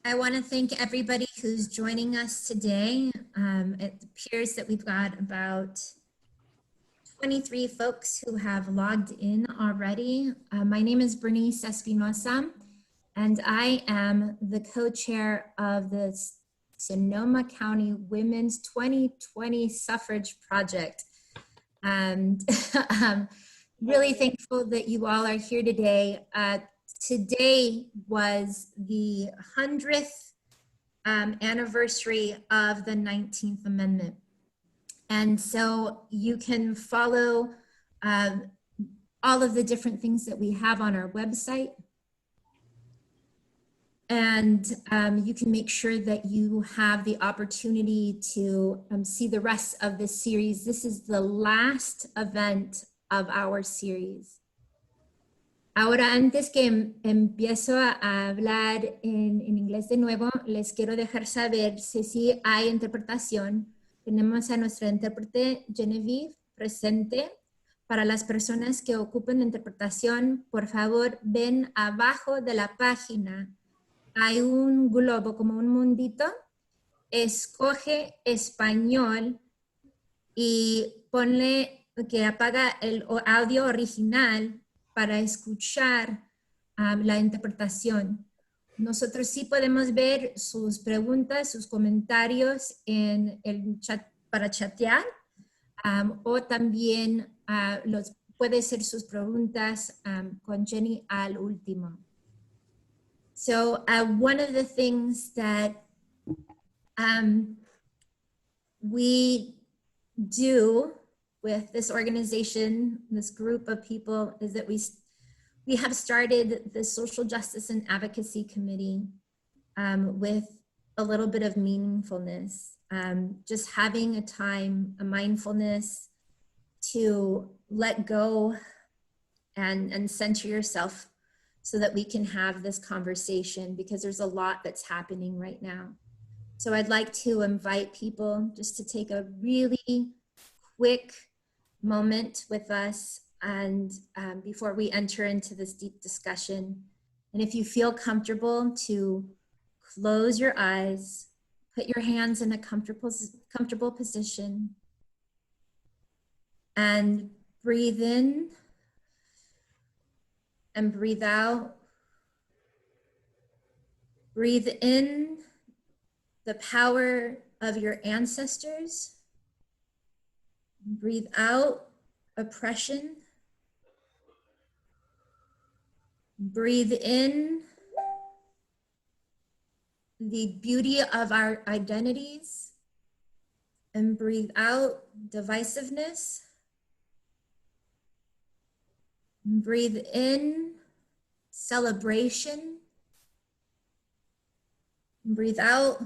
I want to thank everybody who's joining us today. It appears that we've got about 23 folks who have logged in already. My name is Bernice Espinoza, and I am the co-chair of the Sonoma County Women's 2020 Suffrage Project. And I'm really thankful that you all are here today. Today was the 100th anniversary of the 19th Amendment. And so you can follow all of the different things that we have on our website. And you can make sure that you have the opportunity to see the rest of this series. This is the last event of our series. Ahora, antes que empiezo a hablar en inglés de nuevo, les quiero dejar saber si hay interpretación. Tenemos a nuestra intérprete Genevieve presente. Para las personas que ocupen interpretación, por favor, ven abajo de la página. Hay un globo como un mundito. Escoge español y ponle que apaga el audio original para escuchar la interpretación. Nosotros sí podemos ver sus preguntas, sus comentarios en el chat para chatear, o también puede ser sus preguntas con Jenny al último. So one of the things that we do with this organization, this group of people, is that we have started the Social Justice and Advocacy Committee with a little bit of meaningfulness, just having a time, a mindfulness to let go and center yourself so that we can have this conversation, because there's a lot that's happening right now. So I'd like to invite people just to take a really quick moment with us and before we enter into this deep discussion. And if you feel comfortable, to close your eyes, put your hands in a comfortable position, and breathe in and breathe out. Breathe in the power of your ancestors. Breathe out oppression. Breathe in the beauty of our identities, and breathe out divisiveness. Breathe in celebration. Breathe out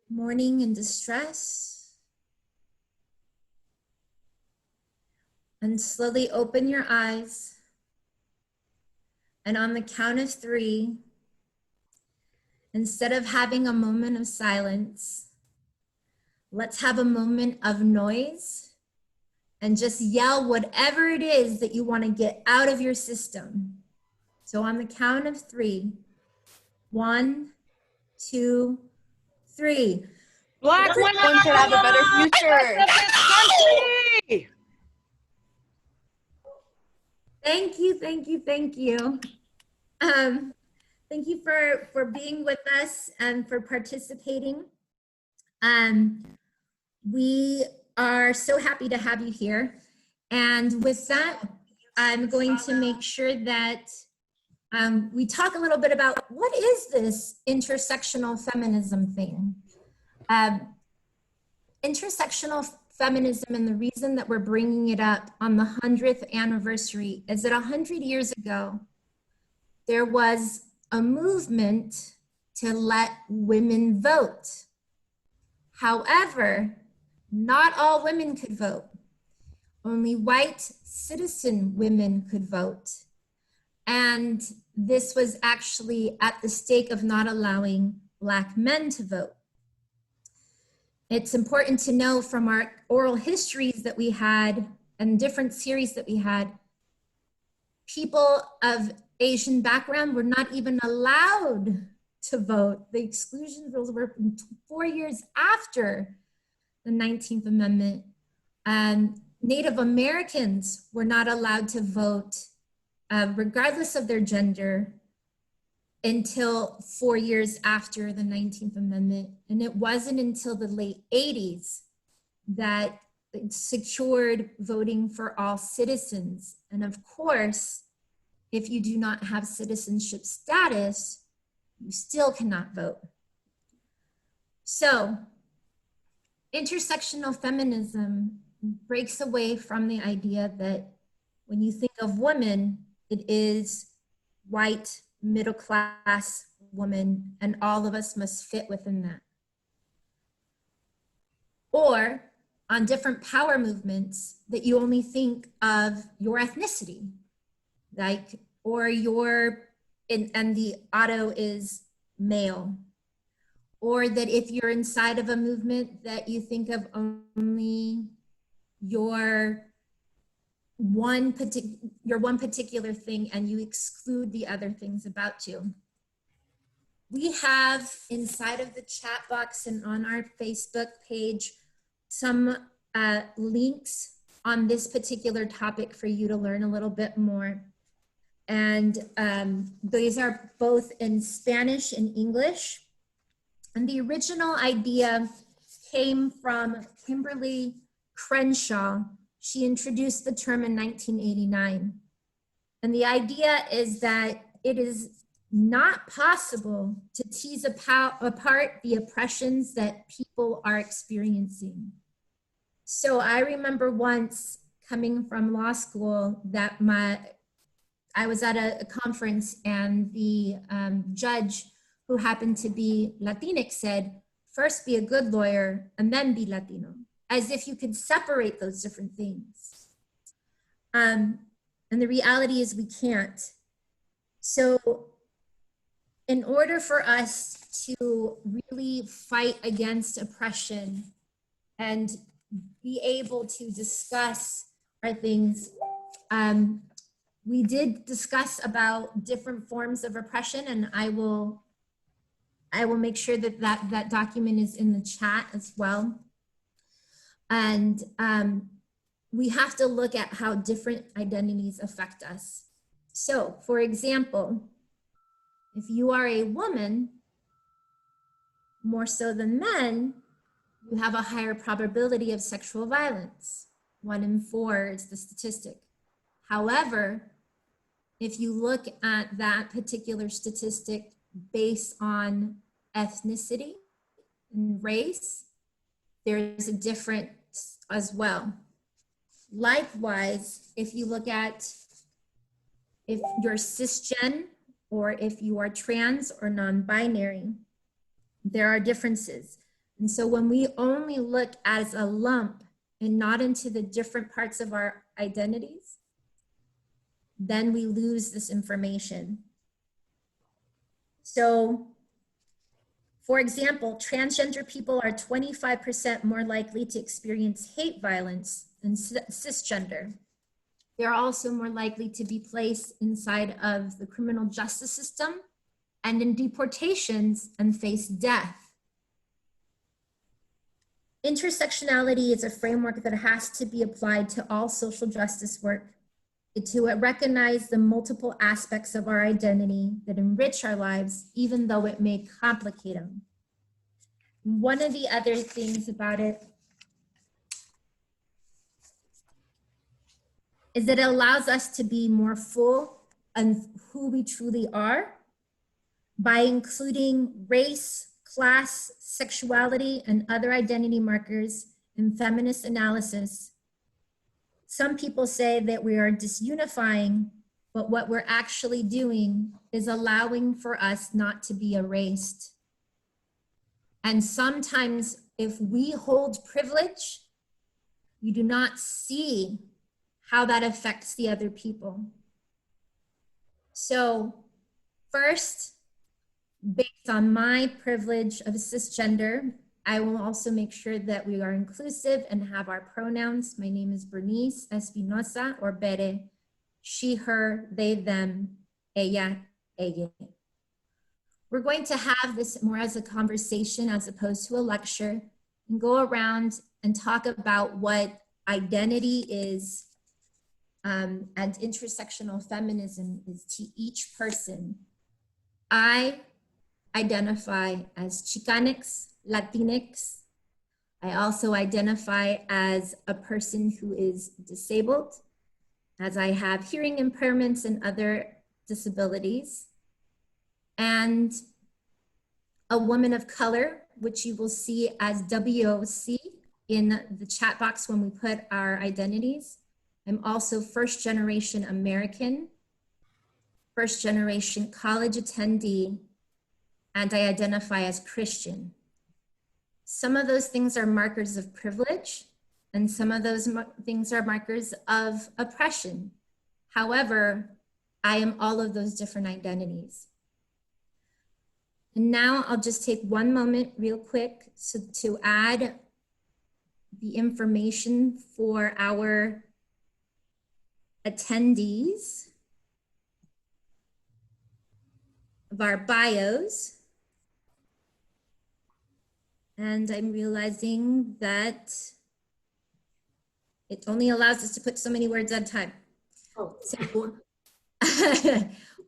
mourning and distress. And slowly open your eyes. And on the count of 3, instead of having a moment of silence, let's have a moment of noise and just yell whatever it is that you want to get out of your system. So on the count of 3, 1, 2, 3. Black women should have a better future. Thank you, thank you, thank you. Thank you for being with us and for participating. We are so happy to have you here. And with that, I'm going to make sure that we talk a little bit about what is this intersectional feminism thing. Intersectional feminism, and the reason that we're bringing it up on the 100th anniversary is that 100 years ago, there was a movement to let women vote. However, not all women could vote. Only white citizen women could vote. And this was actually at the stake of not allowing Black men to vote. It's important to know from our oral histories that we had and different series that we had, people of Asian background were not even allowed to vote. The exclusion rules were 4 years after the 19th Amendment. Native Americans were not allowed to vote, regardless of their gender, until 4 years after the 19th Amendment. And it wasn't until the late 80s that it secured voting for all citizens. And of course, if you do not have citizenship status, you still cannot vote. So, intersectional feminism breaks away from the idea that when you think of women, it is white, middle-class woman, and all of us must fit within that. Or on different power movements that you only think of your ethnicity, like, or and the auto is male. Or that if you're inside of a movement that you think of only your one particular thing and you exclude the other things about you. We have inside of the chat box and on our Facebook page some links on this particular topic for you to learn a little bit more. And these are both in Spanish and English. And the original idea came from Kimberly Crenshaw. She introduced the term in 1989. And the idea is that it is not possible to tease apart the oppressions that people are experiencing. So I remember once coming from law school that I was at a conference and the judge, who happened to be Latinx, said, first be a good lawyer and then be Latino, as if you could separate those different things. And the reality is we can't. So in order for us to really fight against oppression and be able to discuss our things, we did discuss about different forms of oppression, and I will make sure that that document is in the chat as well. And we have to look at how different identities affect us. So, for example, if you are a woman, more so than men, you have a higher probability of sexual violence. 1 in 4 is the statistic. However, if you look at that particular statistic based on ethnicity and race, there's a difference as well. Likewise, if you look at if you're cisgen or if you are trans or non-binary, there are differences. And so when we only look as a lump and not into the different parts of our identities, then we lose this information. So, for example, transgender people are 25% more likely to experience hate violence than cisgender. They're also more likely to be placed inside of the criminal justice system and in deportations and face death. Intersectionality is a framework that has to be applied to all social justice work, to recognize the multiple aspects of our identity that enrich our lives, even though it may complicate them. One of the other things about it is that it allows us to be more full on who we truly are by including race, class, sexuality, and other identity markers in feminist analysis. Some people say that we are disunifying, but what we're actually doing is allowing for us not to be erased. And sometimes if we hold privilege, we do not see how that affects the other people. So first, based on my privilege of cisgender, I will also make sure that we are inclusive and have our pronouns. My name is Bernice Espinoza, or Bere, she, her, they, them, ella, ella. We're going to have this more as a conversation as opposed to a lecture, and go around and talk about what identity is and intersectional feminism is to each person. I identify as Xicanx, Latinx. I also identify as a person who is disabled, as I have hearing impairments and other disabilities, and a woman of color, which you will see as WOC in the chat box when we put our identities. I'm also first generation American, first generation college attendee, and I identify as Christian. Some of those things are markers of privilege, and some of those things are markers of oppression. However, I am all of those different identities. And now I'll just take one moment real quick to add the information for our attendees of our bios. And I'm realizing that it only allows us to put so many words at a time. Oh. So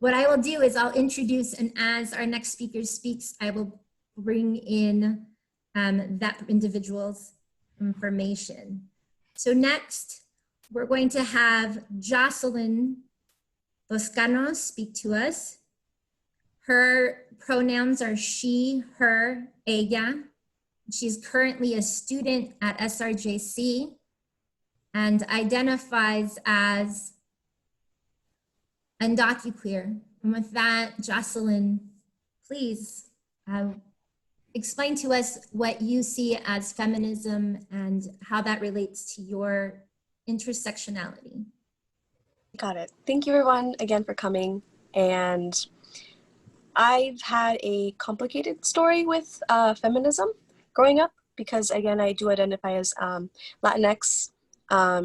what I will do is I'll introduce, and as our next speaker speaks, I will bring in that individual's information. So next, we're going to have Jocelyn Toscano speak to us. Her pronouns are she, her, ella. She's currently a student at SRJC and identifies as undocuqueer. And with that, Jocelyn, please explain to us what you see as feminism and how that relates to your intersectionality. Got it. Thank you everyone again for coming. And I've had a complicated story with feminism growing up because, again, I do identify as Latinx,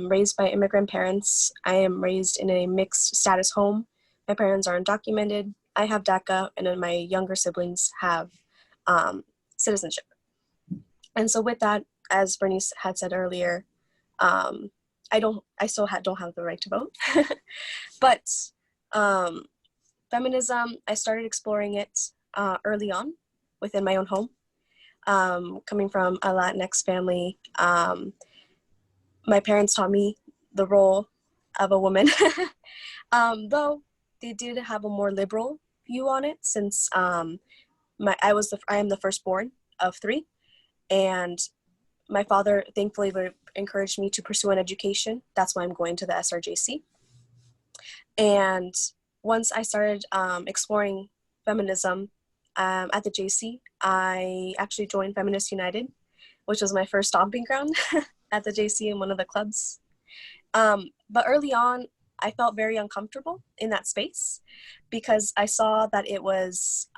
raised by immigrant parents. I am raised in a mixed status home. My parents are undocumented. I have DACA, and then my younger siblings have citizenship. And so with that, as Bernice had said earlier, I still don't have the right to vote. But feminism, I started exploring it early on within my own home. Coming from a Latinx family, my parents taught me the role of a woman, though they did have a more liberal view on it since I am the firstborn of 3, and my father thankfully encouraged me to pursue an education. That's why I'm going to the SRJC. And once I started exploring feminism at the JC, I actually joined Feminist United, which was my first stomping ground at the JC in one of the clubs. But early on, I felt very uncomfortable in that space because I saw that it was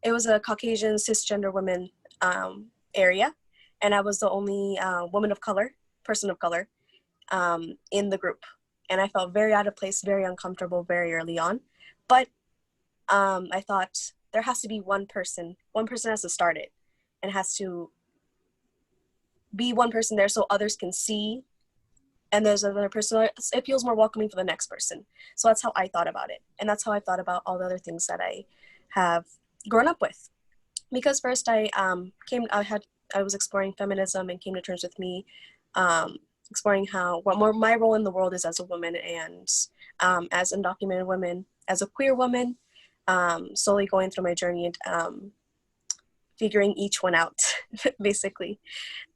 it was a Caucasian cisgender women area, and I was the only person of color in the group. And I felt very out of place, very uncomfortable very early on. But I thought there has to be one person has to start it, and has to be one person there so others can see, and there's another person, it feels more welcoming for the next person. So that's how I thought about it. And that's how I thought about all the other things that I have grown up with. Because first I was exploring feminism and came to terms with me exploring what my role in the world is as a woman, and as undocumented women, as a queer woman, slowly going through my journey and figuring each one out, basically.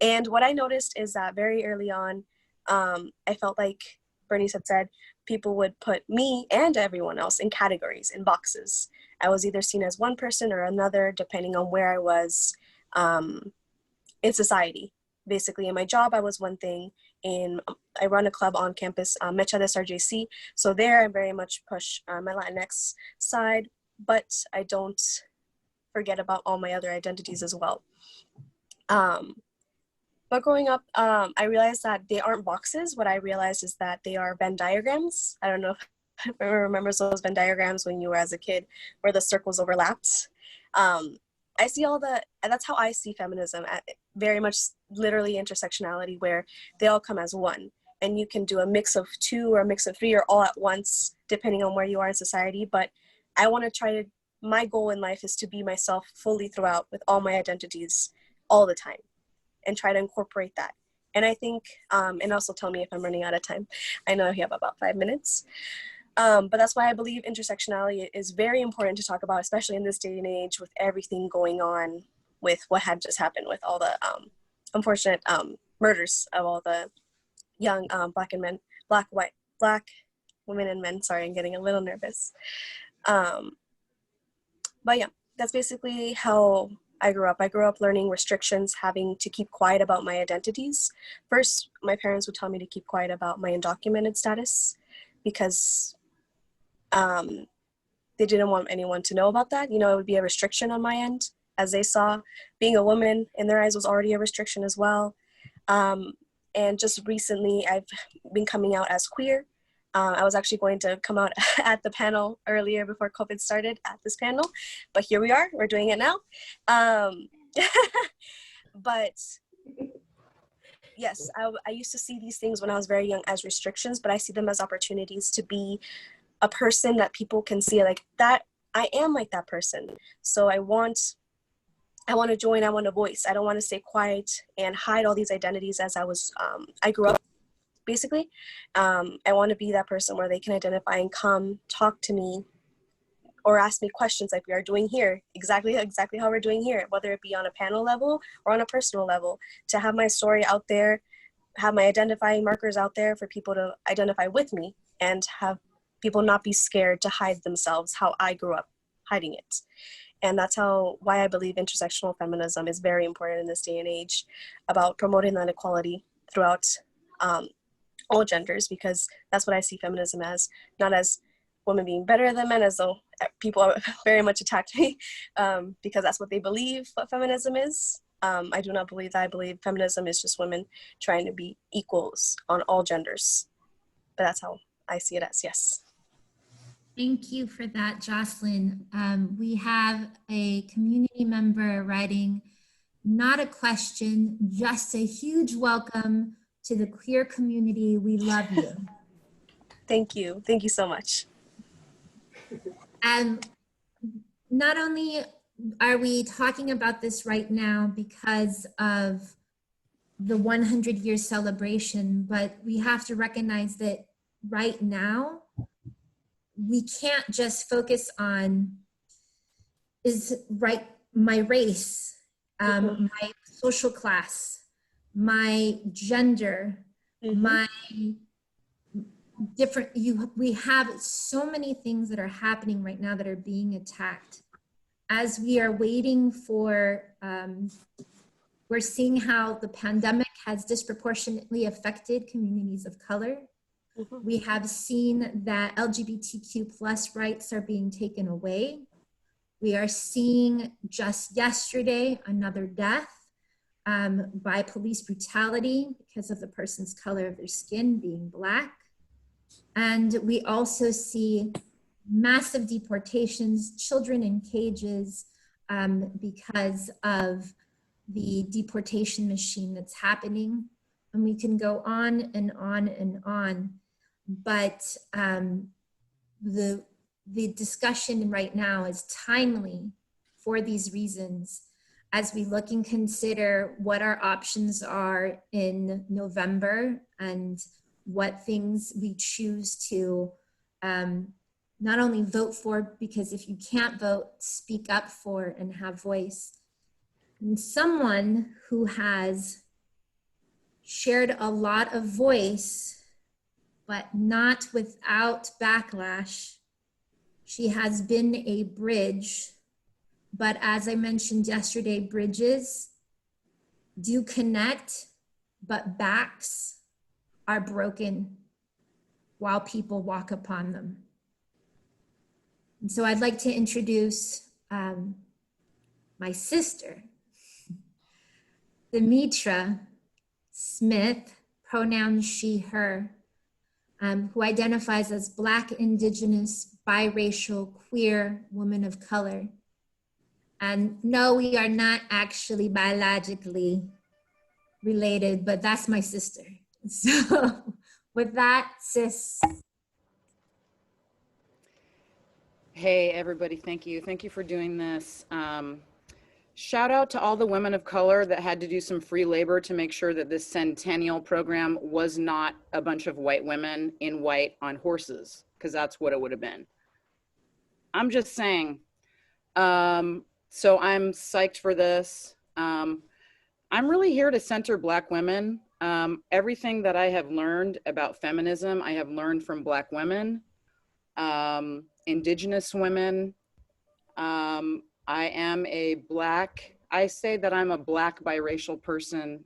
And what I noticed is that very early on, I felt like Bernice had said, people would put me and everyone else in categories, in boxes. I was either seen as one person or another, depending on where I was in society. Basically, in my job, I was one thing. I run a club on campus, Mecha de SRJC. So there I very much push my Latinx side, but I don't forget about all my other identities as well. But growing up, I realized that they aren't boxes. What I realized is that they are Venn diagrams. I don't know if remembers those Venn diagrams when you were as a kid where the circles overlapped. I see that's how I see feminism, very much literally intersectionality, where they all come as one. And you can do a mix of two or a mix of three or all at once, depending on where you are in society. But I want to my goal in life is to be myself fully throughout with all my identities all the time and try to incorporate that. And I think, and also tell me if I'm running out of time. I know I have about 5 minutes. But that's why I believe intersectionality is very important to talk about, especially in this day and age with everything going on with what had just happened with all the unfortunate murders of all the young black women and men. Sorry, I'm getting a little nervous. But yeah, that's basically how I grew up. I grew up learning restrictions, having to keep quiet about my identities. First, my parents would tell me to keep quiet about my undocumented status because they didn't want anyone to know about that. You know, it would be a restriction on my end, as they saw being a woman in their eyes was already a restriction as well. And just recently, I've been coming out as queer. I was actually going to come out at the panel earlier before COVID started at this panel, but here we are, we're doing it now. But yes, I used to see these things when I was very young as restrictions, but I see them as opportunities to be a person that people can see like that. I am like that person. So I want to join, I want to voice. I don't want to stay quiet and hide all these identities as I grew up, basically. I want to be that person where they can identify and come talk to me or ask me questions like we are doing here, exactly how we're doing here, whether it be on a panel level or on a personal level, to have my story out there, have my identifying markers out there for people to identify with me and have people not be scared to hide themselves how I grew up hiding it. And that's why I believe intersectional feminism is very important in this day and age, about promoting that equality throughout all genders, because that's what I see feminism as, not as women being better than men, as though people very much attacked me because that's what they believe what feminism is. I do not believe that. I believe feminism is just women trying to be equals on all genders. But that's how I see it as, yes. Thank you for that, Jocelyn. We have a community member writing, not a question, just a huge welcome to the queer community. We love you. Thank you. Thank you so much. And not only are we talking about this right now because of the 100-year celebration, but we have to recognize that right now, we can't just focus on my race, my social class, my gender, my different, we have so many things that are happening right now that are being attacked. As we are waiting for, we're seeing how the pandemic has disproportionately affected communities of color. We have seen that LGBTQ plus rights are being taken away. We are seeing just yesterday another death by police brutality because of the person's color of their skin being Black. And we also see massive deportations, children in cages because of the deportation machine that's happening. And we can go on and on and on. But the discussion right now is timely for these reasons as we look and consider what our options are in November and what things we choose to not only vote for, because if you can't vote, speak up for and have voice. And someone who has shared a lot of voice, but not without backlash. She has been a bridge, but as I mentioned yesterday, bridges do connect, but backs are broken while people walk upon them. And so I'd like to introduce my sister, Demetra Smith, pronouns she, her. who identifies as Black, Indigenous, biracial, queer, woman of color. And no, we are not actually biologically related, but that's my sister. So with that, sis. Hey, everybody, thank you. Thank you for doing this. Shout out to all the women of color that had to do some free labor to make sure that this centennial program was not a bunch of white women in white on horses, because that's what it would have been. I'm just saying. So I'm psyched for this. I'm really here to center Black women. Everything that I have learned about feminism, I have learned from Black women, Indigenous women. I am a Black, I say that I'm a Black biracial person.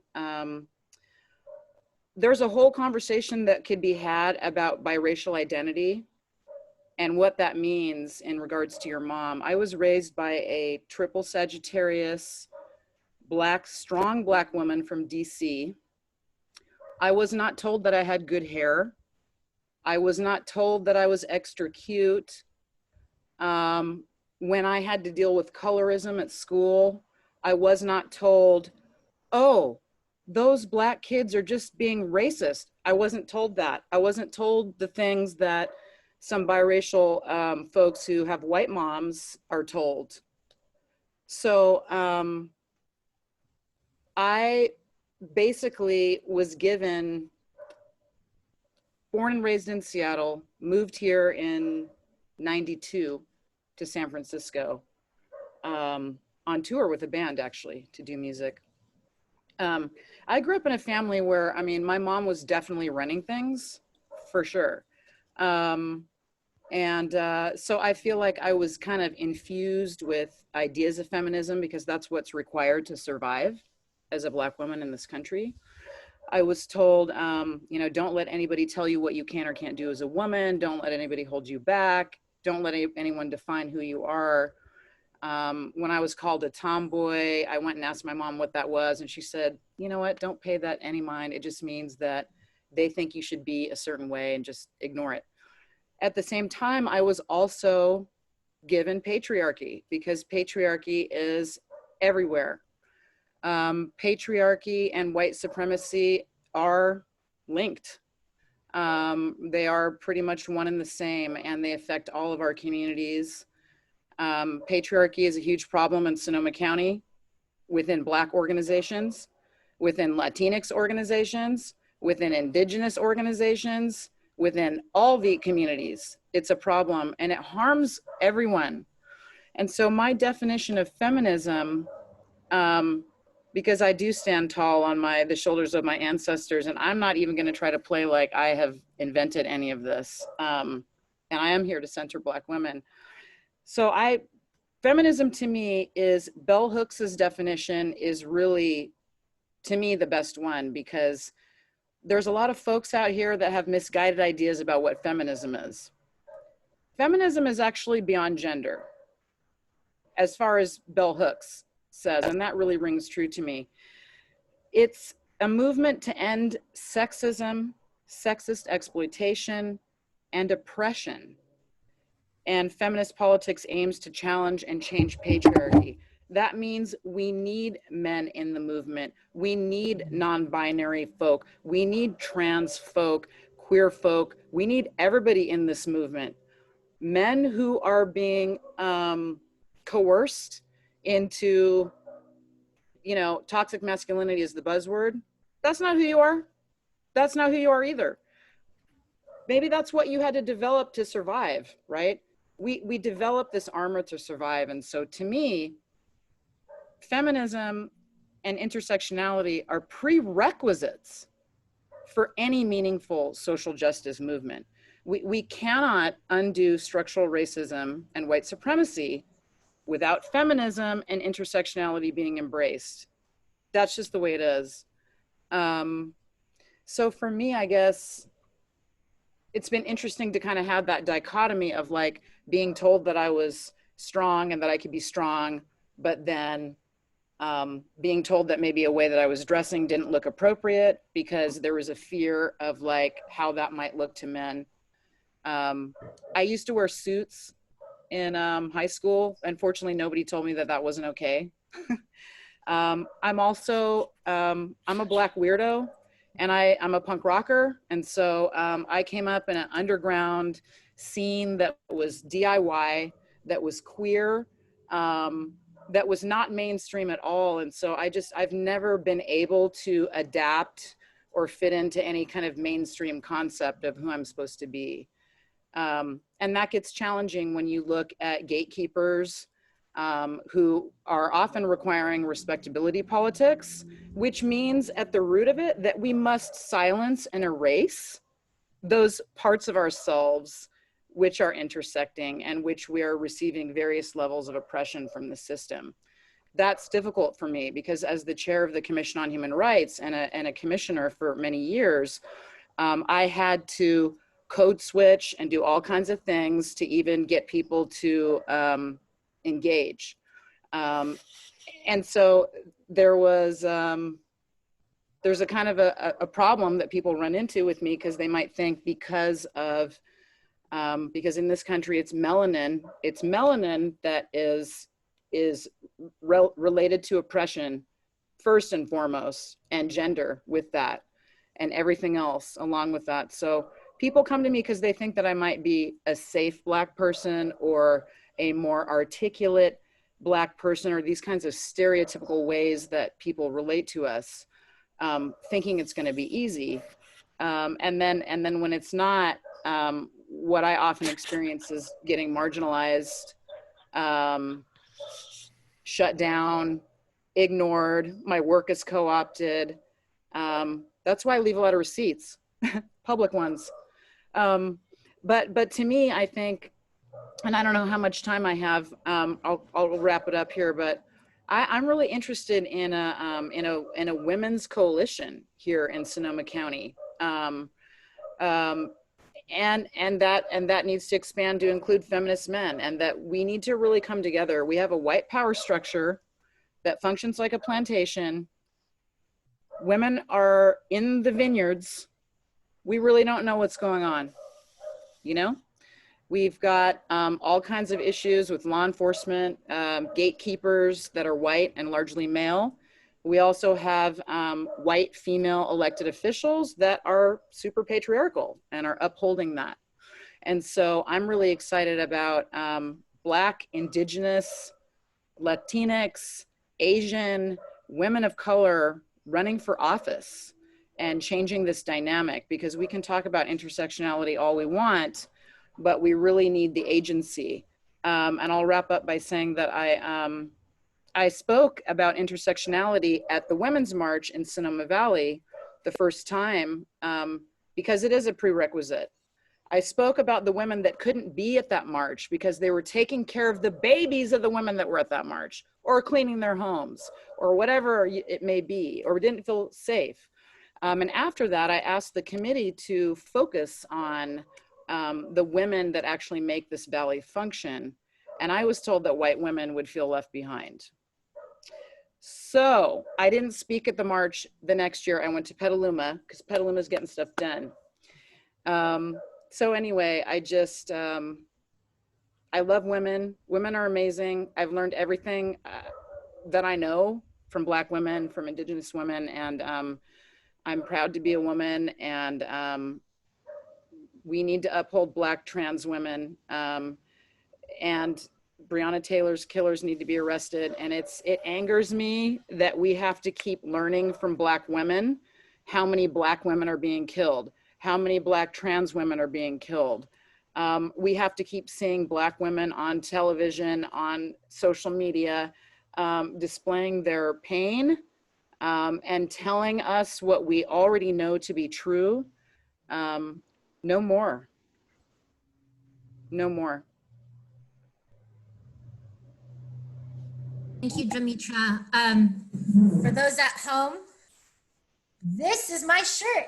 There's a whole conversation that could be had about biracial identity and what that means in regards to your mom. I was raised by a triple Sagittarius, Black, strong Black woman from DC. I was not told that I had good hair. I was not told that I was extra cute. When I had to deal with colorism at school, I was not told, oh, those Black kids are just being racist. I wasn't told that. I wasn't told the things that some biracial folks who have white moms are told. So I basically was given, born and raised in Seattle, moved here in '92 to San Francisco, on tour with a band actually to do music. I grew up in a family where, I mean, my mom was definitely running things for sure. So I feel like I was kind of infused with ideas of feminism because that's what's required to survive as a Black woman in this country. I was told, you know, don't let anybody tell you what you can or can't do as a woman. Don't let anybody hold you back. Don't let anyone define who you are. When I was called a tomboy, I went and asked my mom what that was. And she said, you know what, don't pay that any mind. It just means that they think you should be a certain way and just ignore it. At the same time, I was also given patriarchy because patriarchy is everywhere. Patriarchy and white supremacy are linked. They are pretty much one and the same, and they affect all of our communities. Patriarchy is a huge problem in Sonoma County within Black organizations, within Latinx organizations, within Indigenous organizations, within all the communities. It's a problem and it harms everyone. And so my definition of feminism, because I do stand tall on the shoulders of my ancestors, and I'm not even gonna try to play like I have invented any of this. And I am here to center Black women. So feminism to me is, Bell Hooks's definition is really, to me, the best one, because there's a lot of folks out here that have misguided ideas about what feminism is. Feminism is actually beyond gender, as far as Bell Hooks says, and that really rings true to me. It's a movement to end sexism, sexist exploitation, and oppression. And feminist politics aims to challenge and change patriarchy. That means we need men in the movement. We need non-binary folk. We need trans folk, queer folk. We need everybody in this movement. Men who are being coerced into, you know, toxic masculinity is the buzzword. That's not who you are. That's not who you are either. Maybe that's what you had to develop to survive, right? We develop this armor to survive. And so to me, feminism and intersectionality are prerequisites for any meaningful social justice movement. We cannot undo structural racism and white supremacy without feminism and intersectionality being embraced. That's just the way it is. So for me, I guess, it's been interesting to kind of have that dichotomy of like being told that I was strong and that I could be strong, but then being told that maybe a way that I was dressing didn't look appropriate because there was a fear of like how that might look to men. I used to wear suits in high school. Unfortunately, nobody told me that that wasn't okay. I'm also, I'm a Black weirdo, and I'm a punk rocker. And so I came up in an underground scene that was DIY, that was queer, that was not mainstream at all. And so I've never been able to adapt or fit into any kind of mainstream concept of who I'm supposed to be. And that gets challenging when you look at gatekeepers who are often requiring respectability politics, which means at the root of it that we must silence and erase those parts of ourselves which are intersecting and which we are receiving various levels of oppression from the system. That's difficult for me because as the chair of the Commission on Human Rights and a commissioner for many years, I had to code switch and do all kinds of things to even get people to engage. And so there was, there's a kind of a problem that people run into with me because they might think because in this country it's melanin that is related to oppression first and foremost, and gender with that and everything else along with that. So people come to me because they think that I might be a safe Black person or a more articulate Black person, or these kinds of stereotypical ways that people relate to us, thinking it's going to be easy. And then when it's not, what I often experience is getting marginalized, shut down, ignored, my work is co-opted. That's why I leave a lot of receipts, public ones. But to me, I think, and I don't know how much time I have, I'll wrap it up here, but I'm really interested in a women's coalition here in Sonoma County. And that needs to expand to include feminist men, and that we need to really come together. We have a white power structure that functions like a plantation. Women are in the vineyards. We really don't know what's going on, you know? We've got all kinds of issues with law enforcement, gatekeepers that are white and largely male. We also have white female elected officials that are super patriarchal and are upholding that. And so I'm really excited about Black, Indigenous, Latinx, Asian, women of color running for office and changing this dynamic, because we can talk about intersectionality all we want, but we really need the agency. And I'll wrap up by saying that I spoke about intersectionality at the Women's March in Sonoma Valley the first time because it is a prerequisite. I spoke about the women that couldn't be at that march because they were taking care of the babies of the women that were at that march, or cleaning their homes, or whatever it may be, or didn't feel safe. And after that, I asked the committee to focus on the women that actually make this valley function. And I was told that white women would feel left behind. So I didn't speak at the march the next year. I went to Petaluma because Petaluma's getting stuff done. So anyway, I love women. Women are amazing. I've learned everything that I know from Black women, from Indigenous women, and I'm proud to be a woman, and we need to uphold Black trans women, and Breonna Taylor's killers need to be arrested. And it angers me that we have to keep learning from Black women how many Black women are being killed, how many Black trans women are being killed. We have to keep seeing Black women on television, on social media, displaying their pain and telling us what we already know to be true. No more. No more. Thank you, Demetra. For those at home, this is my shirt.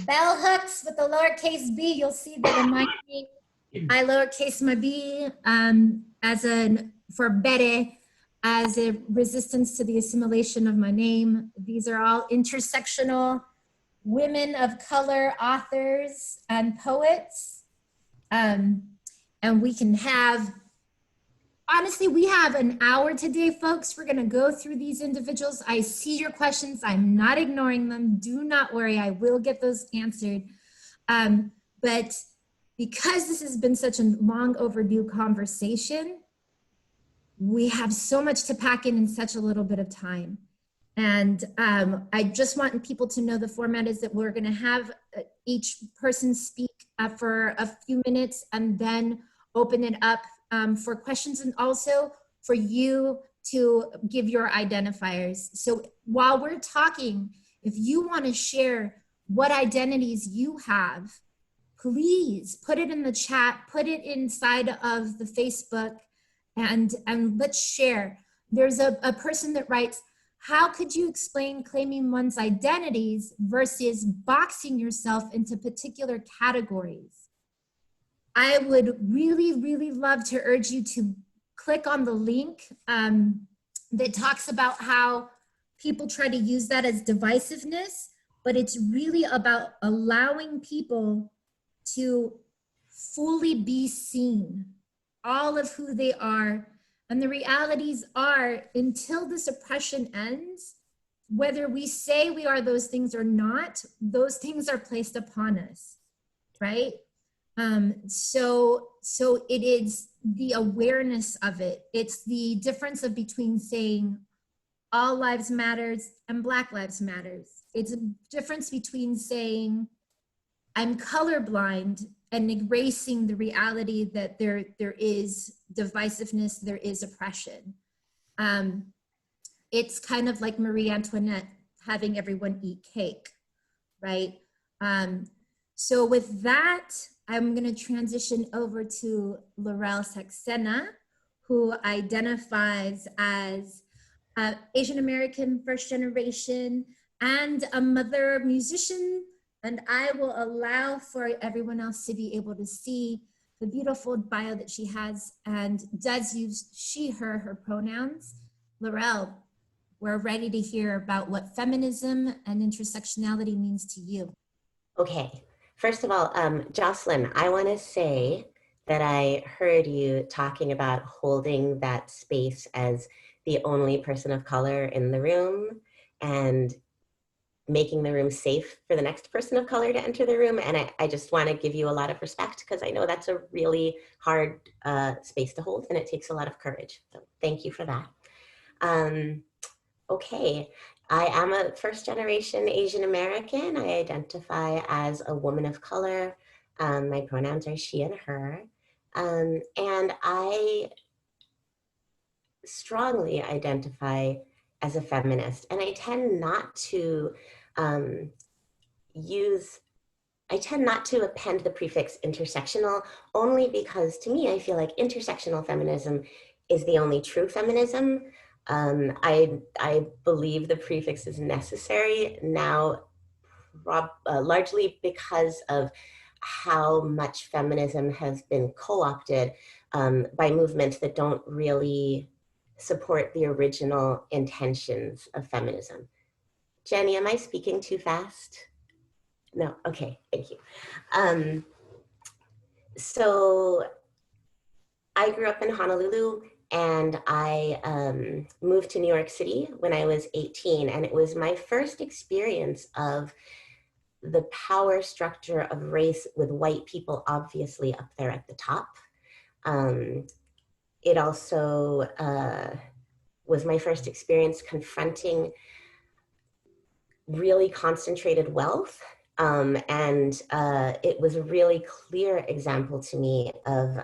Bell hooks with the lowercase b. You'll see that in my I lowercase my b for Bere. as a resistance to the assimilation of my name. These are all intersectional women of color authors and poets. And we can have, honestly, we have an hour today, folks. We're gonna go through these individuals. I see your questions. I'm not ignoring them. Do not worry, I will get those answered. But because this has been such a long overdue conversation, we have so much to pack in such a little bit of time. And I just want people to know the format is that we're gonna have each person speak for a few minutes and then open it up for questions, and also for you to give your identifiers. So while we're talking, if you wanna share what identities you have, please put it in the chat, put it inside of the Facebook, and let's share. There's a person that writes, how could you explain claiming one's identities versus boxing yourself into particular categories? I would really, really love to urge you to click on the link that talks about how people try to use that as divisiveness, but it's really about allowing people to fully be seen, all of who they are. And the realities are, until this oppression ends, whether we say we are those things or not, those things are placed upon us, right? So it is the awareness of it. It's the difference of between saying all lives matters and Black lives matters. It's a difference between saying I'm colorblind and erasing the reality that there is divisiveness, there is oppression. It's kind of like Marie Antoinette having everyone eat cake, right? So with that, I'm gonna transition over to Lorelle Saxena, who identifies as Asian American, first generation, and a mother musician. And I will allow for everyone else to be able to see the beautiful bio that she has, and does use she, her pronouns. Lorelle, we're ready to hear about what feminism and intersectionality means to you. Okay, first of all, Jocelyn, I want to say that I heard you talking about holding that space as the only person of color in the room and making the room safe for the next person of color to enter the room. And I just want to give you a lot of respect, because I know that's a really hard space to hold, and it takes a lot of courage. So thank you for that. Okay, I am a first generation Asian American. I identify as a woman of color. My pronouns are she and her. And I strongly identify as a feminist, and I tend not to append the prefix intersectional, only because to me, I feel like intersectional feminism is the only true feminism. I believe the prefix is necessary now, largely because of how much feminism has been co-opted by movements that don't really support the original intentions of feminism. Jenny, am I speaking too fast? No, okay, thank you. So I grew up in Honolulu, and I moved to New York City when I was 18, and it was my first experience of the power structure of race with white people obviously up there at the top. It also was my first experience confronting really concentrated wealth. And it was a really clear example to me of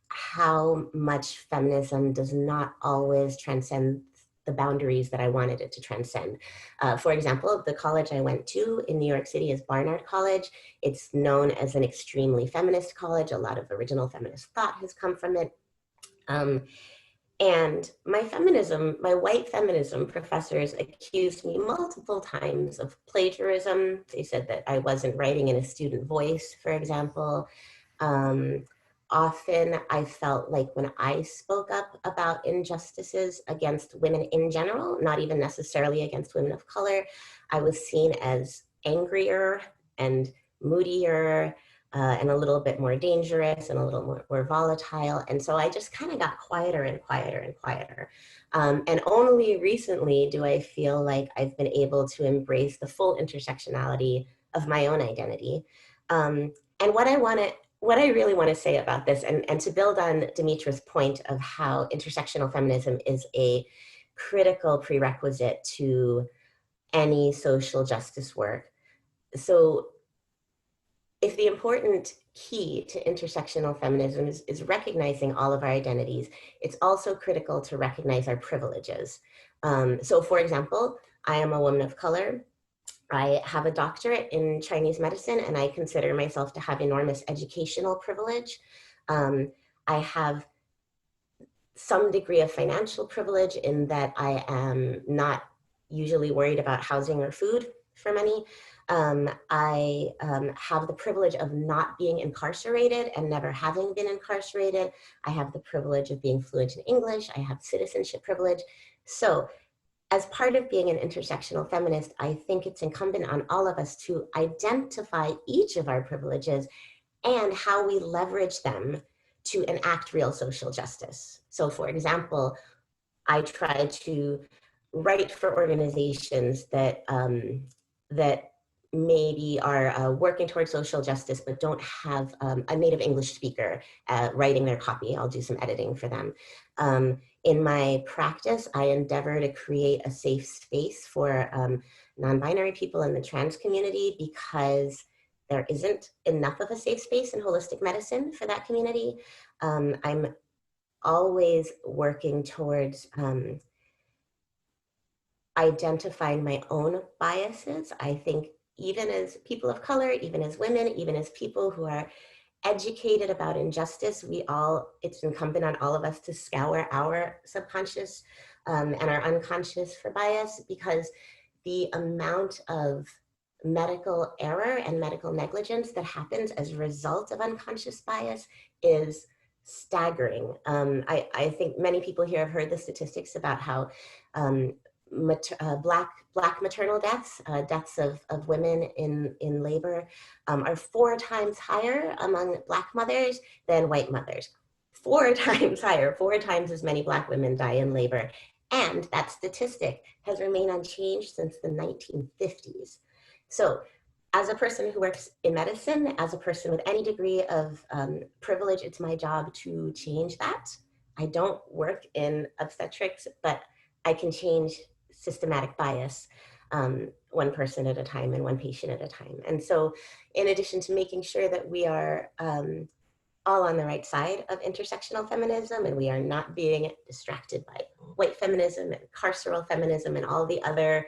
how much feminism does not always transcend the boundaries that I wanted it to transcend. For example, the college I went to in New York City is Barnard College. It's known as an extremely feminist college. A lot of original feminist thought has come from it. And my white feminism professors accused me multiple times of plagiarism. They said that I wasn't writing in a student voice, for example. often I felt like when I spoke up about injustices against women in general, not even necessarily against women of color, I was seen as angrier and moodier and a little bit more dangerous and a little more volatile. And so I just kind of got quieter and quieter and quieter. And only recently do I feel like I've been able to embrace the full intersectionality of my own identity. And what I really want to say about this, and to build on Dimitra's point of how intersectional feminism is a critical prerequisite to any social justice work. So if the important key to intersectional feminism is recognizing all of our identities, it's also critical to recognize our privileges. So for example, I am a woman of color. I have a doctorate in Chinese medicine, and I consider myself to have enormous educational privilege. I have some degree of financial privilege in that I am not usually worried about housing or food for many. I have the privilege of not being incarcerated and never having been incarcerated. I have the privilege of being fluent in English. I have citizenship privilege. So as part of being an intersectional feminist, I think it's incumbent on all of us to identify each of our privileges and how we leverage them to enact real social justice. So for example, I try to write for organizations that, that maybe are working towards social justice, but don't have a native English speaker writing their copy. I'll do some editing for them. In my practice, I endeavor to create a safe space for non-binary people in the trans community because there isn't enough of a safe space in holistic medicine for that community. I'm always working towards identifying my own biases. I think even as people of color, even as women, even as people who are educated about injustice, it's incumbent on all of us to scour our subconscious and our unconscious for bias, because the amount of medical error and medical negligence that happens as a result of unconscious bias is staggering. I think many people here have heard the statistics about how Black maternal deaths, deaths of women in labor, are 4 times higher among Black mothers than white mothers. 4 times higher, 4 times as many Black women die in labor. And that statistic has remained unchanged since the 1950s. So as a person who works in medicine, as a person with any degree of privilege, it's my job to change that. I don't work in obstetrics, but I can change systematic bias one person at a time and one patient at a time. And so in addition to making sure that we are all on the right side of intersectional feminism and we are not being distracted by white feminism and carceral feminism and all the other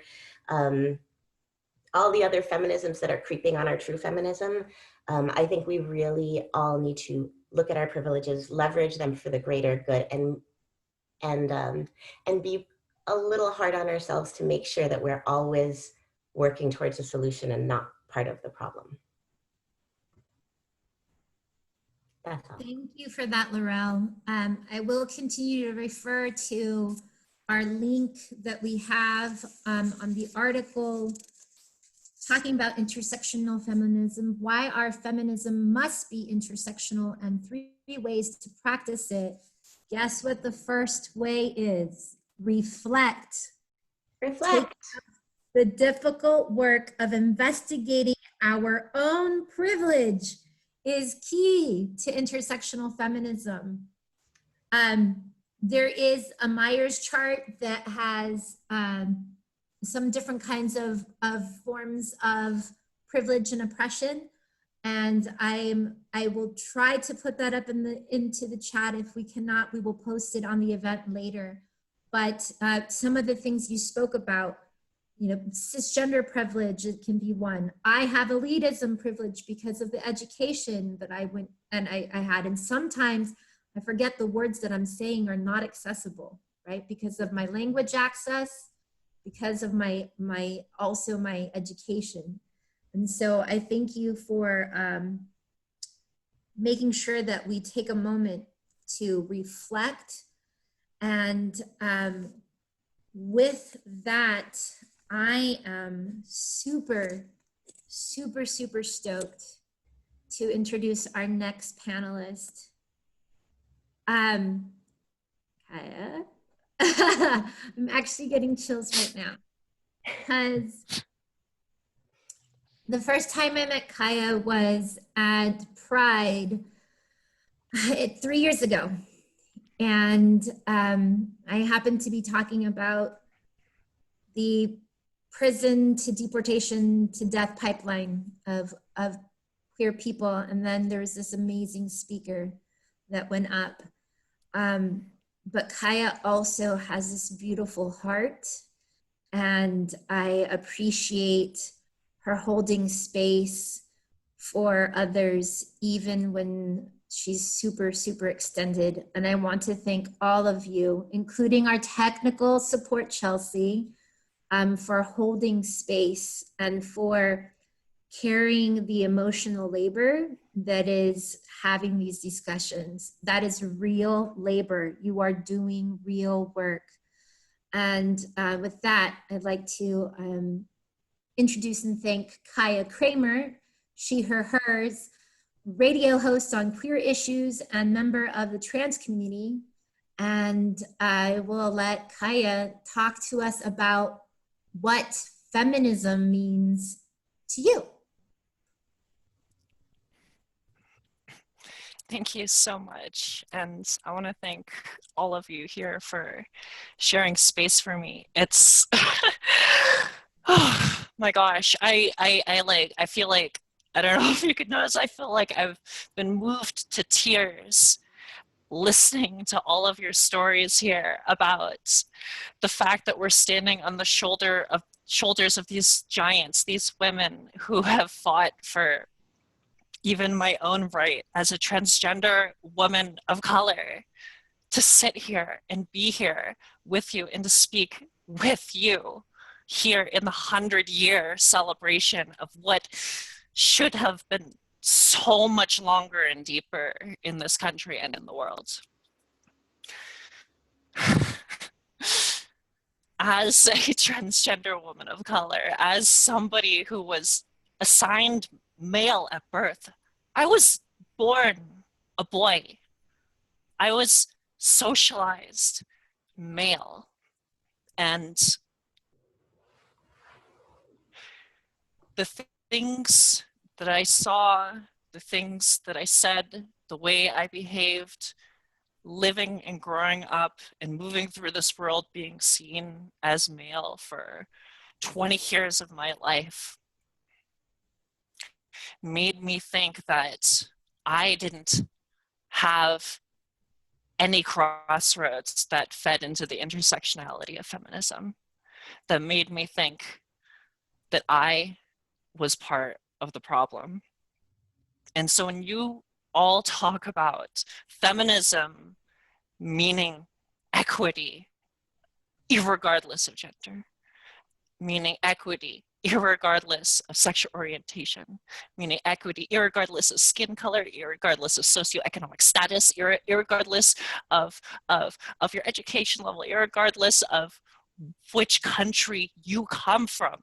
feminisms that are creeping on our true feminism, I think we really all need to look at our privileges, leverage them for the greater good, and be a little hard on ourselves to make sure that we're always working towards a solution and not part of the problem. That's all. Thank you for that, Lorelle. I will continue to refer to our link that we have on the article talking about intersectional feminism, why our feminism must be intersectional, and 3 ways to practice it. Guess what the first way is? Reflect. Reflect. Take the difficult work of investigating our own privilege is key to intersectional feminism. There is a Myers chart that has some different kinds of forms of privilege and oppression. And I will try to put that up into the chat. If we cannot, we will post it on the event later. But some of the things you spoke about, cisgender privilege, it can be one. I have elitism privilege because of the education that I went and I had. And sometimes I forget the words that I'm saying are not accessible, right? Because of my language access, because of my education. And so I thank you for making sure that we take a moment to reflect. And with that, I am super, super, super stoked to introduce our next panelist. Kaiya. I'm actually getting chills right now because the first time I met Kaiya was at Pride 3 years ago. And I happened to be talking about the prison to deportation to death pipeline of queer people. And then there was this amazing speaker that went up. But Kaiya also has this beautiful heart, and I appreciate her holding space for others, even when she's super, super extended. And I want to thank all of you, including our technical support, Chelsea, for holding space and for carrying the emotional labor that is having these discussions. That is real labor. You are doing real work. And with that, I'd like to introduce and thank Kaiya Kramer, she, her, hers, radio host on queer issues and member of the trans community. And I will let Kaiya talk to us about what feminism means to you. Thank you so much. And I want to thank all of you here for sharing space for me. It's, oh my gosh, I feel like, I don't know if you could notice, I feel like I've been moved to tears listening to all of your stories here about the fact that we're standing on the shoulders of these giants, these women who have fought for even my own right as a transgender woman of color to sit here and be here with you and to speak with you here in the 100-year celebration of what should have been so much longer and deeper in this country and in the world. As a transgender woman of color, as somebody who was assigned male at birth, I was born a boy. I was socialized male. And the things that I saw, the things that I said, the way I behaved, living and growing up and moving through this world being seen as male for 20 years of my life made me think that I didn't have any crossroads that fed into the intersectionality of feminism, that made me think that I was part of the problem. And so when you all talk about feminism meaning equity, irregardless of gender, meaning equity, irregardless of sexual orientation, meaning equity, irregardless of skin color, irregardless of socioeconomic status, irregardless of your education level, irregardless of which country you come from.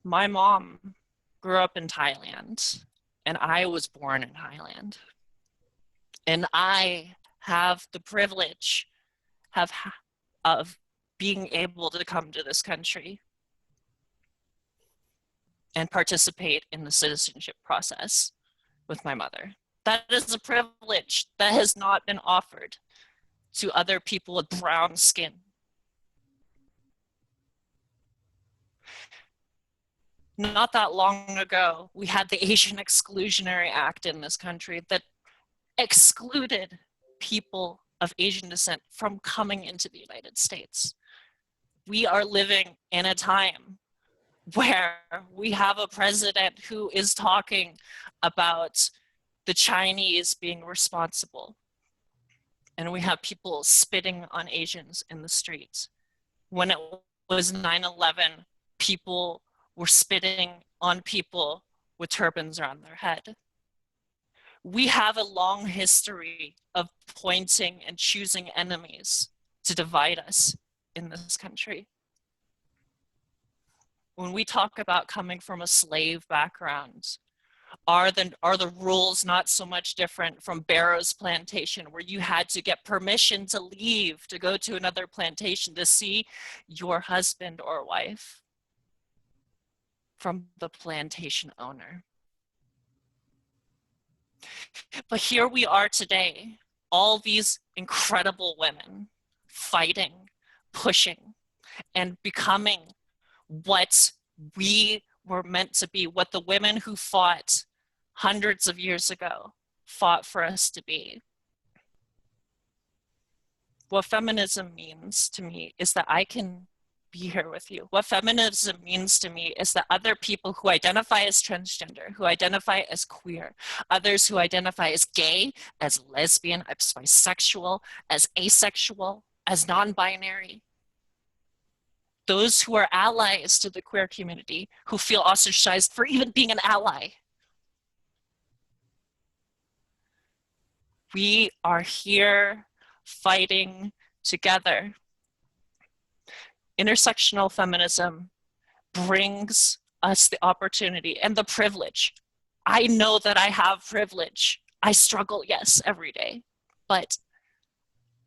My mom grew up in Thailand, and I was born in Thailand. And I have the privilege of being able to come to this country and participate in the citizenship process with my mother. That is a privilege that has not been offered to other people with brown skin. Not that long ago, we had the Asian Exclusionary Act in this country that excluded people of Asian descent from coming into the United States. We are living in a time where we have a president who is talking about the Chinese being responsible. And we have people spitting on Asians in the streets. When it was 9/11, people were spitting on people with turbans around their head. We have a long history of pointing and choosing enemies to divide us in this country. When we talk about coming from a slave background, are the rules not so much different from Bere's plantation, where you had to get permission to leave to go to another plantation to see your husband or wife from the plantation owner? But here we are today, all these incredible women fighting, pushing, and becoming what we were meant to be, what the women who fought hundreds of years ago fought for us to be. What feminism means to me is that I can be here with you. What feminism means to me is that other people who identify as transgender, who identify as queer, others who identify as gay, as lesbian, as bisexual, as asexual, as non-binary, those who are allies to the queer community, who feel ostracized for even being an ally. We are here fighting together. Intersectional feminism brings us the opportunity and the privilege. I know that I have privilege. I struggle, yes, every day. But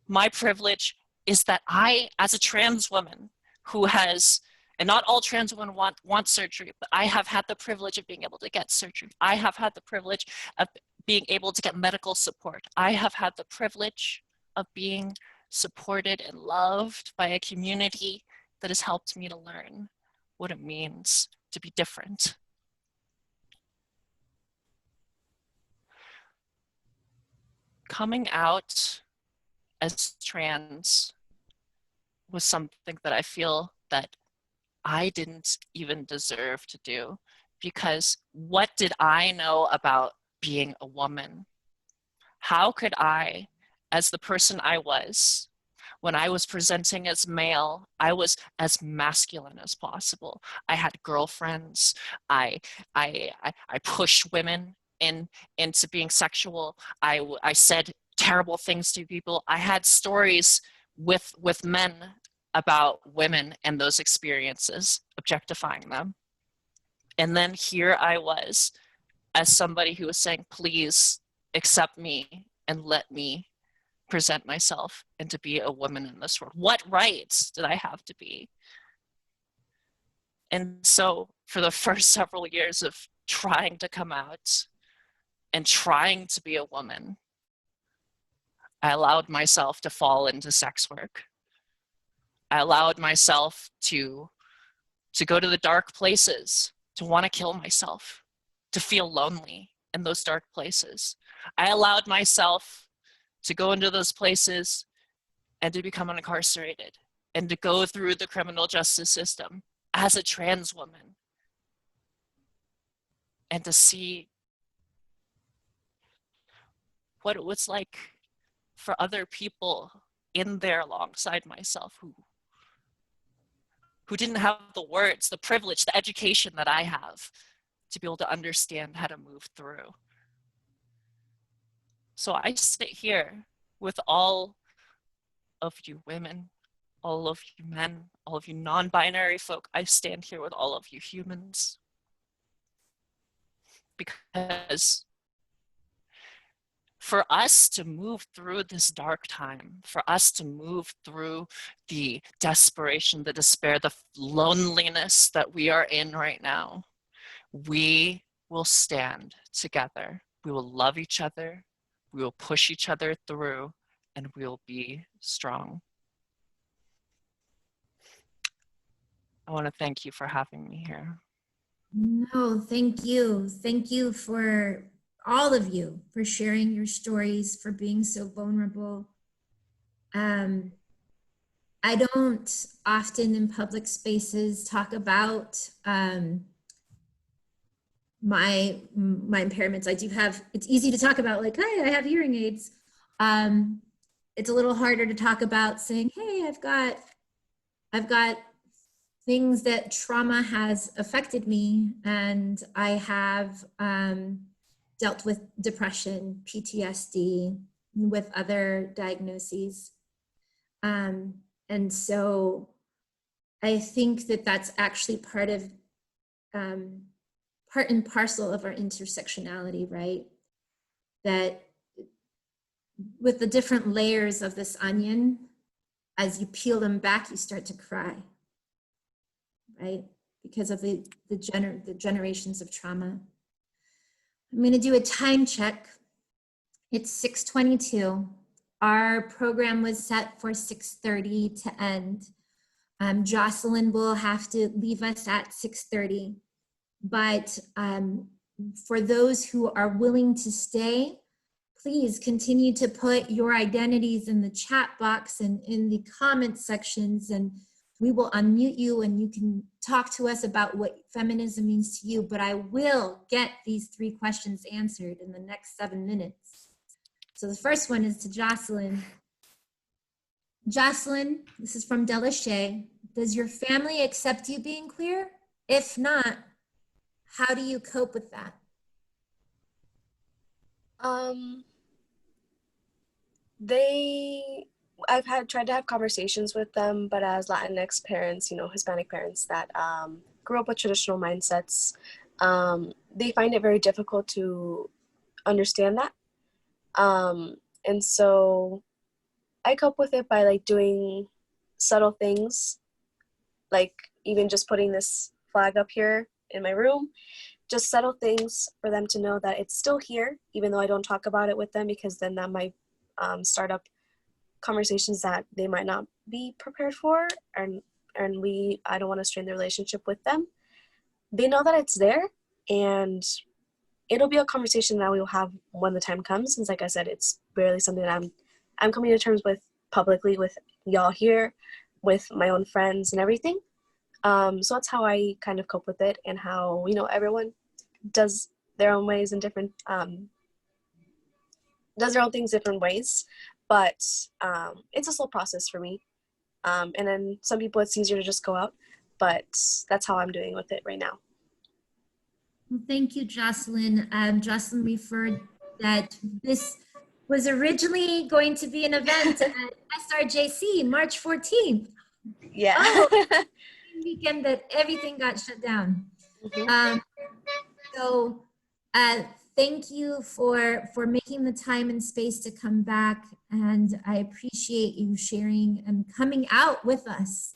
my privilege is that I, as a trans woman who has, and not all trans women want surgery, but I have had the privilege of being able to get surgery. I have had the privilege of being able to get medical support. I have had the privilege of being supported and loved by a community that has helped me to learn what it means to be different. Coming out as trans was something that I feel that I didn't even deserve to do, because what did I know about being a woman? How could I, as the person I was, when I was presenting as male, I was as masculine as possible. I had girlfriends. I pushed women into being sexual. I said terrible things to people. I had stories with men about women and those experiences, objectifying them. And then here I was as somebody who was saying, please accept me and let me present myself and to be a woman in this world. What rights did I have to be? And so for the first several years of trying to come out and trying to be a woman, I allowed myself to fall into sex work. I allowed myself to go to the dark places, to want to kill myself, to feel lonely in those dark places. I allowed myself to go into those places and to become incarcerated and to go through the criminal justice system as a trans woman and to see what it was like for other people in there alongside myself who didn't have the words, the privilege, the education that I have to be able to understand how to move through. So I sit here with all of you women, all of you men, all of you non-binary folk. I stand here with all of you humans, because for us to move through this dark time, for us to move through the desperation, the despair, the loneliness that we are in right now, we will stand together. We will love each other. We will push each other through, and we will be strong. I want to thank you for having me here. No, thank you. Thank you for all of you for sharing your stories, for being so vulnerable. I don't often in public spaces talk about my impairments. I do have, it's easy to talk about like, hey, I have hearing aids. It's a little harder to talk about saying, hey, I've got things that trauma has affected me, and I have dealt with depression, PTSD, with other diagnoses. And so I think that that's actually part and parcel of our intersectionality, right? That with the different layers of this onion, as you peel them back, you start to cry, right? Because of the generations of trauma. I'm gonna do a time check. It's 6:22. Our program was set for 6:30 to end. Jocelyn will have to leave us at 6:30. But for those who are willing to stay, please continue to put your identities in the chat box and in the comment sections, and we will unmute you and you can talk to us about what feminism means to you. But I will get these 3 questions answered in the next 7 minutes. So the first one is to Jocelyn. Jocelyn, this is from Delashay. Does your family accept you being queer? If not, how do you cope with that? I've tried to have conversations with them, but as Latinx parents, you know, Hispanic parents that grew up with traditional mindsets, they find it very difficult to understand that. And so I cope with it by like doing subtle things, like even just putting this flag up here in my room, just subtle things for them to know that it's still here, even though I don't talk about it with them, because then that might start up conversations that they might not be prepared for, and I don't want to strain the relationship with them. They know that it's there, and it'll be a conversation that we will have when the time comes. Since, like I said, it's barely something that I'm coming to terms with publicly with y'all here, with my own friends and everything. So that's how I kind of cope with it, and how, you know, everyone does their own ways and different does their own things different ways. But it's a slow process for me. And then some people it's easier to just go out, but that's how I'm doing with it right now. Well, thank you, Jocelyn. Jocelyn referred that this was originally going to be an event at SRJC, March 14th. Yeah. Oh, weekend that everything got shut down. Mm-hmm. So thank you for making the time and space to come back, and I appreciate you sharing and coming out with us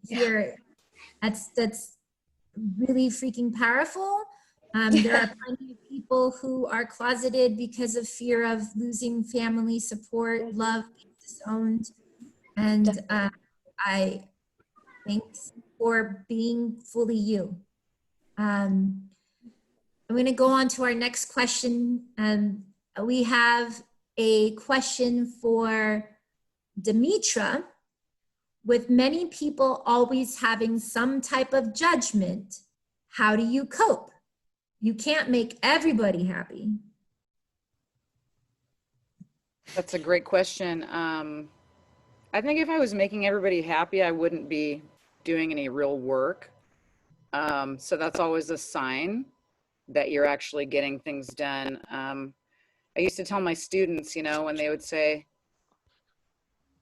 here. That's really freaking powerful. There are plenty of people who are closeted because of fear of losing family support, love, being disowned, and I thanks for being fully you. I'm going to go on to our next question. We have a question for Demetra. With many people always having some type of judgment, how do you cope? You can't make everybody happy. That's a great question. I think if I was making everybody happy, I wouldn't be doing any real work. So that's always a sign that you're actually getting things done. I used to tell my students, you know, when they would say,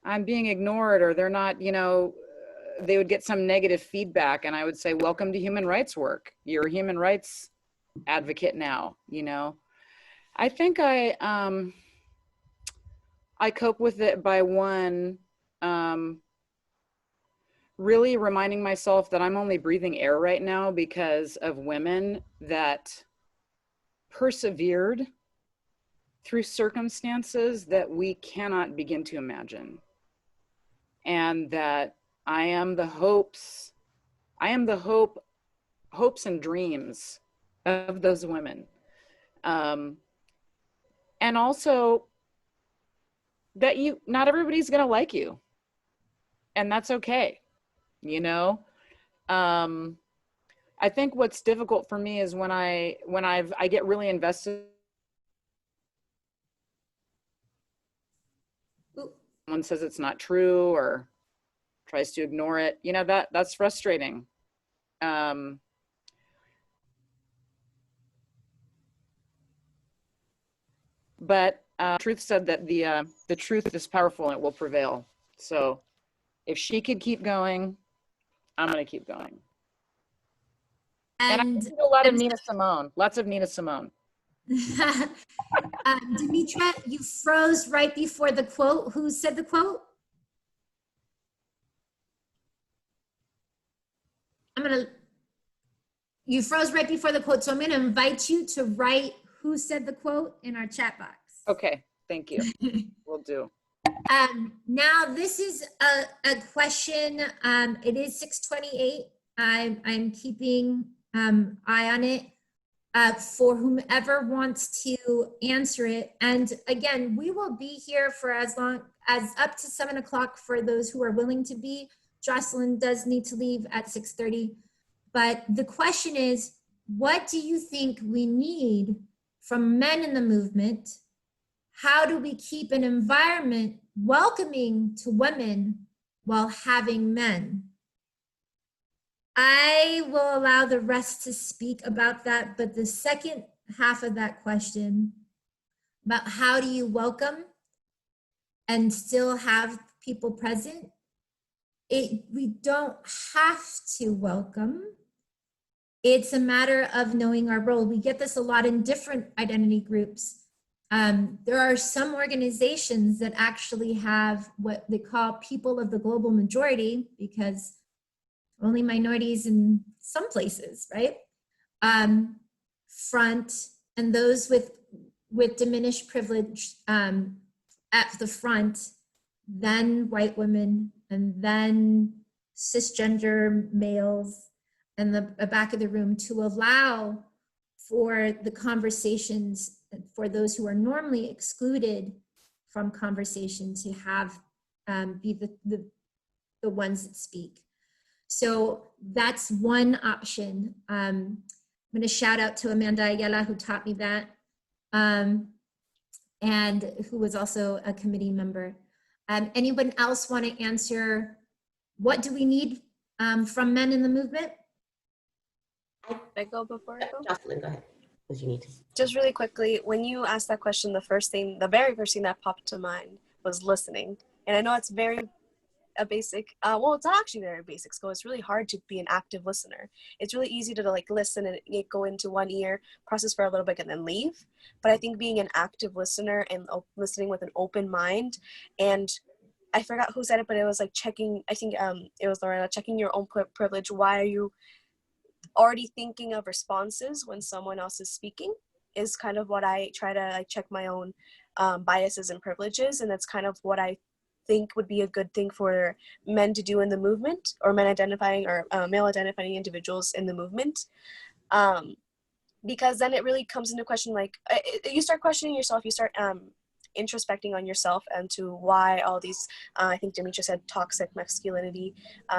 I'm being ignored, or they're not, you know, they would get some negative feedback, and I would say, welcome to human rights work. You're a human rights advocate now, you know. I think I cope with it by really reminding myself that I'm only breathing air right now because of women that persevered through circumstances that we cannot begin to imagine. And that I am the hopes and dreams of those women. And also that not everybody's gonna like you. And that's okay, you know? I think what's difficult for me is when I get really invested. Someone says it's not true, or tries to ignore it. You know, that's frustrating. But Truth said that the truth is powerful and it will prevail. So if she could keep going, I'm going to keep going. And I listened to a lot of Nina Simone, lots of Nina Simone. Demetra, you froze right before the quote. Who said the quote? You froze right before the quote, so I'm gonna invite you to write who said the quote in our chat box. Okay, thank you. Will do. Now this is a question. It is 6:28. I'm keeping eye on it for whomever wants to answer it. And again, we will be here for as long as up to 7 o'clock for those who are willing to be. Jocelyn does need to leave at 6:30. But the question is, what do you think we need from men in the movement? How do we keep an environment welcoming to women while having men? I will allow the rest to speak about that, but the second half of that question about how do you welcome and still have people present, we don't have to welcome. It's a matter of knowing our role. We get this a lot in different identity groups. There are some organizations that actually have what they call people of the global majority, because only minorities in some places, right? Front, and those with diminished privilege at the front, then white women, and then cisgender males, and the back of the room, to allow for the conversations for those who are normally excluded from conversation to have be the ones that speak. So that's one option. I'm going to shout out to Amanda Ayala, who taught me that, and who was also a committee member. Anyone else want to answer, what do we need from men in the movement? I go before I go? Jocelyn, go ahead. What you need to. Just really quickly, when you asked that question, the very first thing that popped to mind was listening. And I know it's very a basic, well, it's not actually very basic, so it's really hard to be an active listener. It's really easy to like listen and go into one ear, process for a little bit, and then leave. But I think being an active listener and listening with an open mind, and I forgot who said it, but it was like checking, I think it was Lorelle, checking your own privilege. Why are you already thinking of responses when someone else is speaking, is kind of what I try to like check my own biases and privileges. And that's kind of what I think would be a good thing for men to do in the movement, or men identifying or male identifying individuals in the movement. Because then it really comes into question, like you start questioning yourself, you start introspecting on yourself and to why all these, I think Demetra said toxic masculinity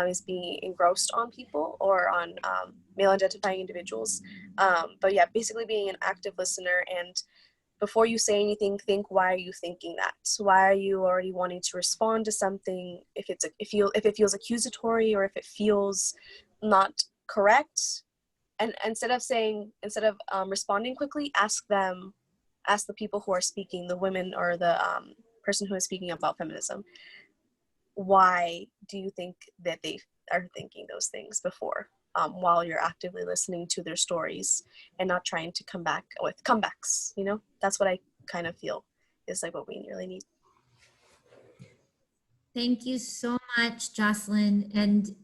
is being engrossed on people or on male identifying individuals. But yeah, basically being an active listener, and before you say anything, think, why are you thinking that? So why are you already wanting to respond to something? If it feels accusatory, or if it feels not correct, and instead of responding quickly, ask the people who are speaking, the women or the person who is speaking about feminism, why do you think that they are thinking those things before, while you're actively listening to their stories and not trying to come back with comebacks, you know? That's what I kind of feel is like what we really need. Thank you so much, Jocelyn. And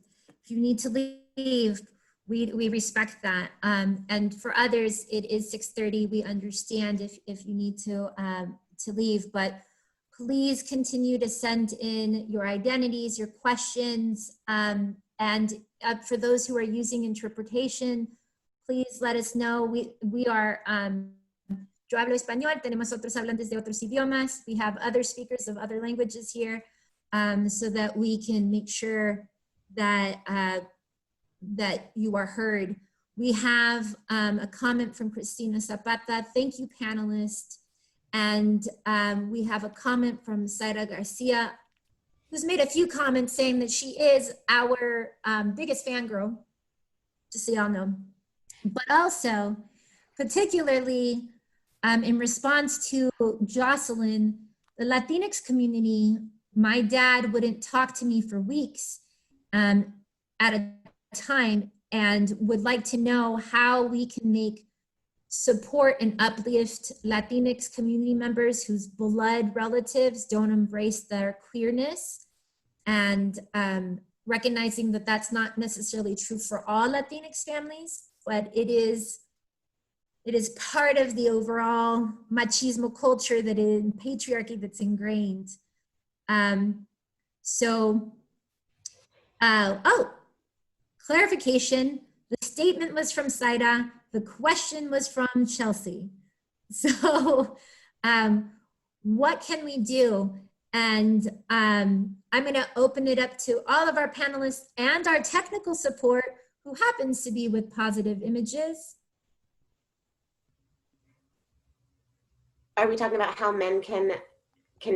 if you need to leave, we respect that. And for others, it is 6:30. We understand if you need to leave, but please continue to send in your identities, your questions, and for those who are using interpretation, please let us know. We are, yo hablo español, tenemos otros hablantes de otros idiomas. We have other speakers of other languages here, so that we can make sure that that you are heard. We have a comment from Cristina Zapata. Thank you, panelists. And we have a comment from Zaira Garcia. who's made a few comments saying that she is our biggest fangirl, just so y'all know. But also, particularly in response to Jocelyn, the Latinx community, my dad wouldn't talk to me for weeks at a time, and would like to know how we can make support and uplift Latinx community members whose blood relatives don't embrace their queerness, and recognizing that that's not necessarily true for all Latinx families, but it is part of the overall machismo culture that in patriarchy that's ingrained. Clarification, the statement was from Saida, the question was from Chelsea. So what can we do? And I'm gonna open it up to all of our panelists and our technical support, who happens to be with Positive Images. Are we talking about how men can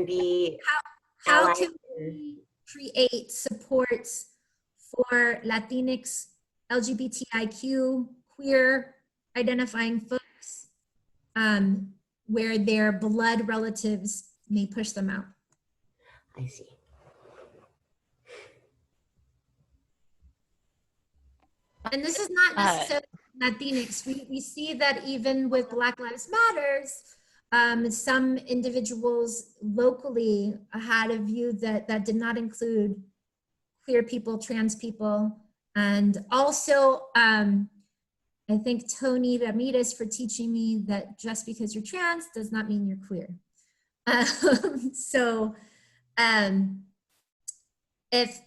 be how allies? to create supports for Latinx, LGBTIQ, queer identifying folks, where their blood relatives may push them out? I see. And this is not necessarily Latinx. We see that even with Black Lives Matters, some individuals locally had a view that did not include queer people, trans people, and also I thank Tony Ramirez for teaching me that just because you're trans does not mean you're queer. If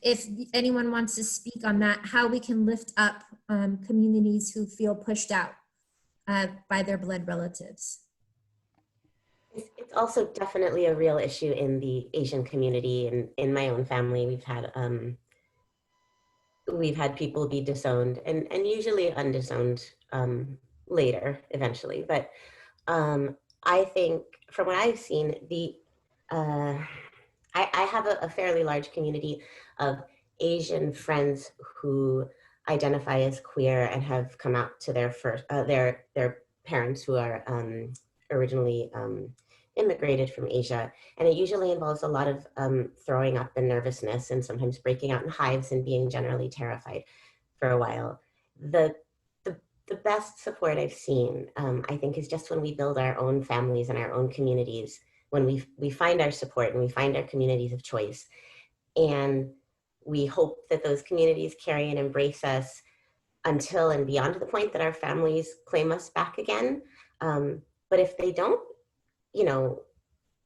anyone wants to speak on that, how we can lift up communities who feel pushed out by their blood relatives. It's also definitely a real issue in the Asian community, and in my own family, we've had people be disowned and usually undisowned later, eventually. But I think from what I've seen, I have a fairly large community of Asian friends who identify as queer and have come out to their parents who are originally immigrated from Asia. And it usually involves a lot of throwing up and nervousness, and sometimes breaking out in hives and being generally terrified for a while. The best support I've seen, I think, is just when we build our own families and our own communities, when we find our support and we find our communities of choice. And we hope that those communities carry and embrace us until and beyond the point that our families claim us back again. But if they don't, you know,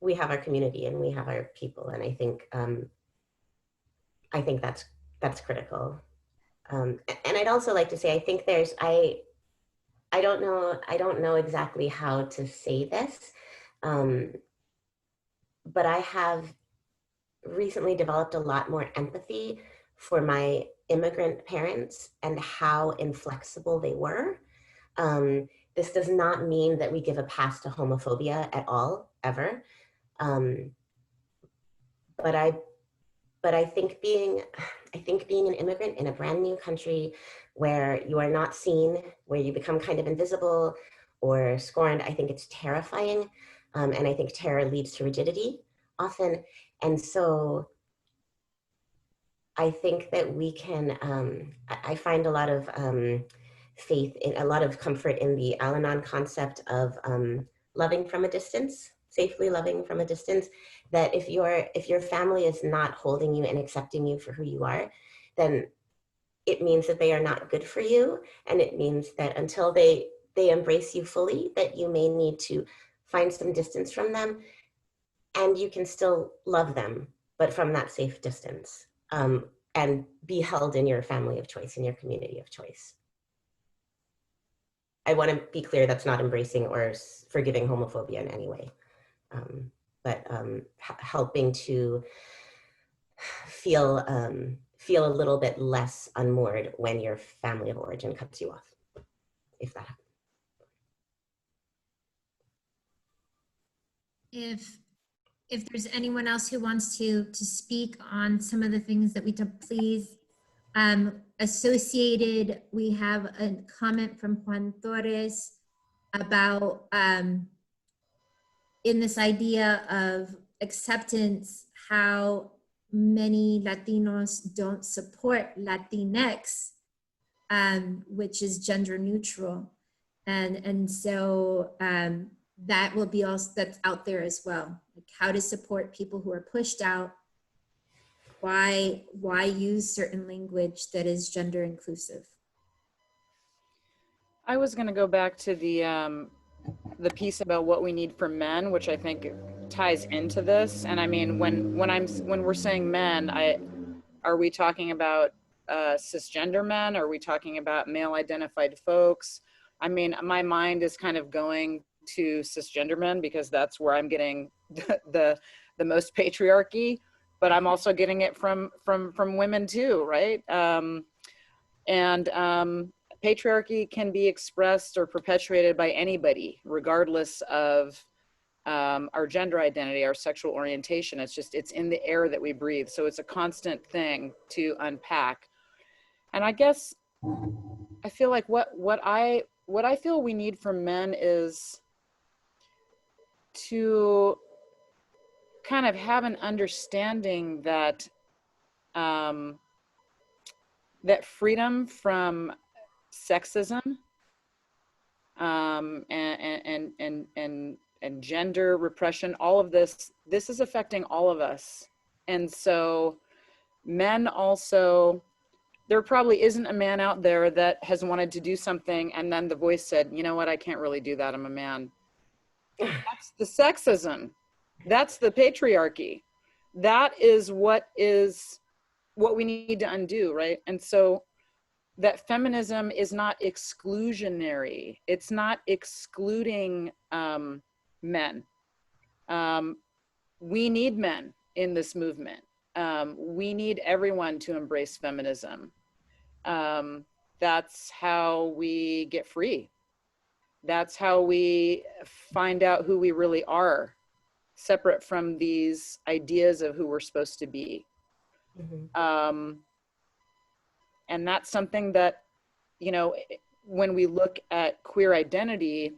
we have our community and we have our people. And I think that's critical. And I'd also like to say, I think I don't know exactly how to say this, but I have recently developed a lot more empathy for my immigrant parents and how inflexible they were. This does not mean that we give a pass to homophobia at all, ever. But I think being an immigrant in a brand new country where you are not seen, where you become kind of invisible or scorned, I think it's terrifying. And I think terror leads to rigidity often. And so I think that we can, I find a lot of faith in, a lot of comfort in the Al-Anon concept of loving from a distance, safely loving from a distance, that if your family is not holding you and accepting you for who you are, then it means that they are not good for you. And it means that until they embrace you fully, that you may need to find some distance from them, and you can still love them, but from that safe distance, and be held in your family of choice, in your community of choice. I want to be clear, that's not embracing or forgiving homophobia in any way, but helping to feel a little bit less unmoored when your family of origin cuts you off, if that happens. if there's anyone else who wants to speak on some of the things that we did, please. Associated, we have a comment from Juan Torres about in this idea of acceptance, how many Latinos don't support Latinx, which is gender neutral. And so that will be also, that's out there as well. Like how to support people who are pushed out. Why use certain language that is gender inclusive? I was going to go back to the piece about what we need from men, which I think ties into this. And I mean, when we're saying men, are we talking about cisgender men? Are we talking about male identified folks? I mean, my mind is kind of going to cisgender men because that's where I'm getting the most patriarchy, but I'm also getting it from women too, right? Patriarchy can be expressed or perpetuated by anybody, regardless of our gender identity, our sexual orientation. It's in the air that we breathe. So it's a constant thing to unpack. And I guess I feel like what I feel we need from men is to kind of have an understanding that that freedom from sexism and gender repression, all of this is affecting all of us. And so men also, there probably isn't a man out there that has wanted to do something and then the voice said, you know what, I can't really do that, I'm a man. That's the sexism. That's the patriarchy. That is what we need to undo, right? And so that feminism is not exclusionary. It's not excluding men. We need men in this movement. We need everyone to embrace feminism. That's how we get free. That's how we find out who we really are, separate from these ideas of who we're supposed to be. Mm-hmm. And that's something that, you know, when we look at queer identity,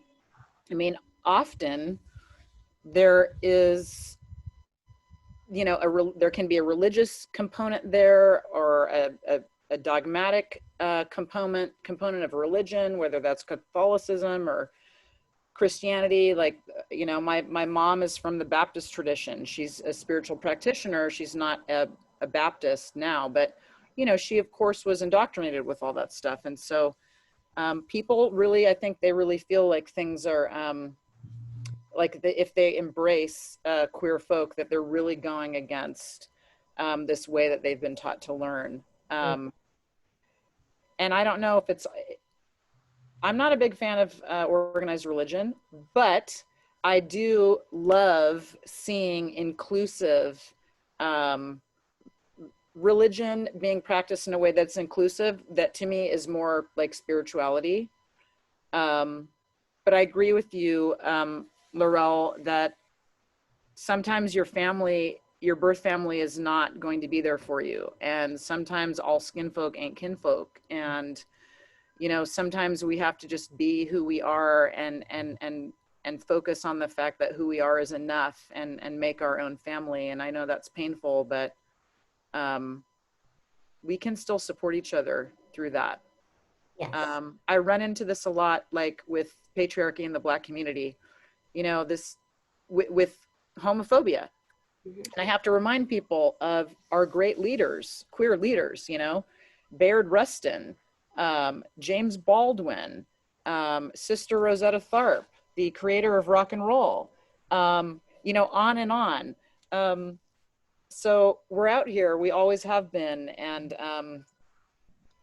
I mean, often there is, you know, there can be a religious component there, or a dogmatic component of religion, whether that's Catholicism or Christianity. Like, you know, my mom is from the Baptist tradition. She's a spiritual practitioner. She's not a Baptist now, but you know, she of course was indoctrinated with all that stuff. And so people really, I think they really feel like things are like if they embrace queer folk, that they're really going against this way that they've been taught to learn. And I don't know if I'm not a big fan of organized religion, but I do love seeing inclusive religion being practiced in a way that's inclusive. That to me is more like spirituality. But I agree with you, Lorelle, that sometimes your family, your birth family is not going to be there for you. And sometimes all skin folk ain't kinfolk. And, you know, sometimes we have to just be who we are and focus on the fact that who we are is enough and make our own family. And I know that's painful, but we can still support each other through that. Yes. I run into this a lot, like with patriarchy in the Black community, you know, this with homophobia. Mm-hmm. And I have to remind people of our great leaders, queer leaders, you know, Bayard Rustin, James Baldwin, Sister Rosetta Tharpe, the creator of rock and roll, you know, on and on. So we're out here, we always have been, and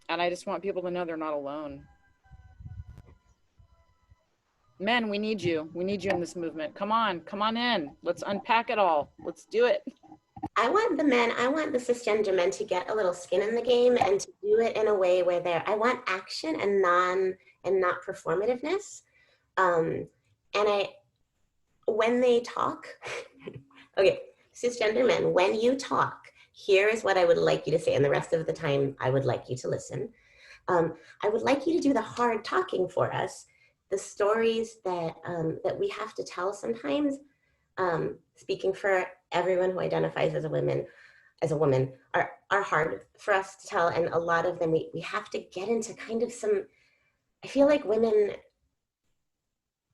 I just want people to know they're not alone. Men, we need you. We need you in this movement. Come on in. Let's unpack it all. Let's do it. I want the cisgender men to get a little skin in the game and to do it in a way where I want action and not performativeness. When they talk, Okay, cisgender men, when you talk, here is what I would like you to say, and the rest of the time I would like you to listen. I would like you to do the hard talking for us, the stories that, that we have to tell sometimes, speaking for everyone who identifies as a woman, are hard for us to tell, and a lot of them we have to get into kind of some, I feel like women,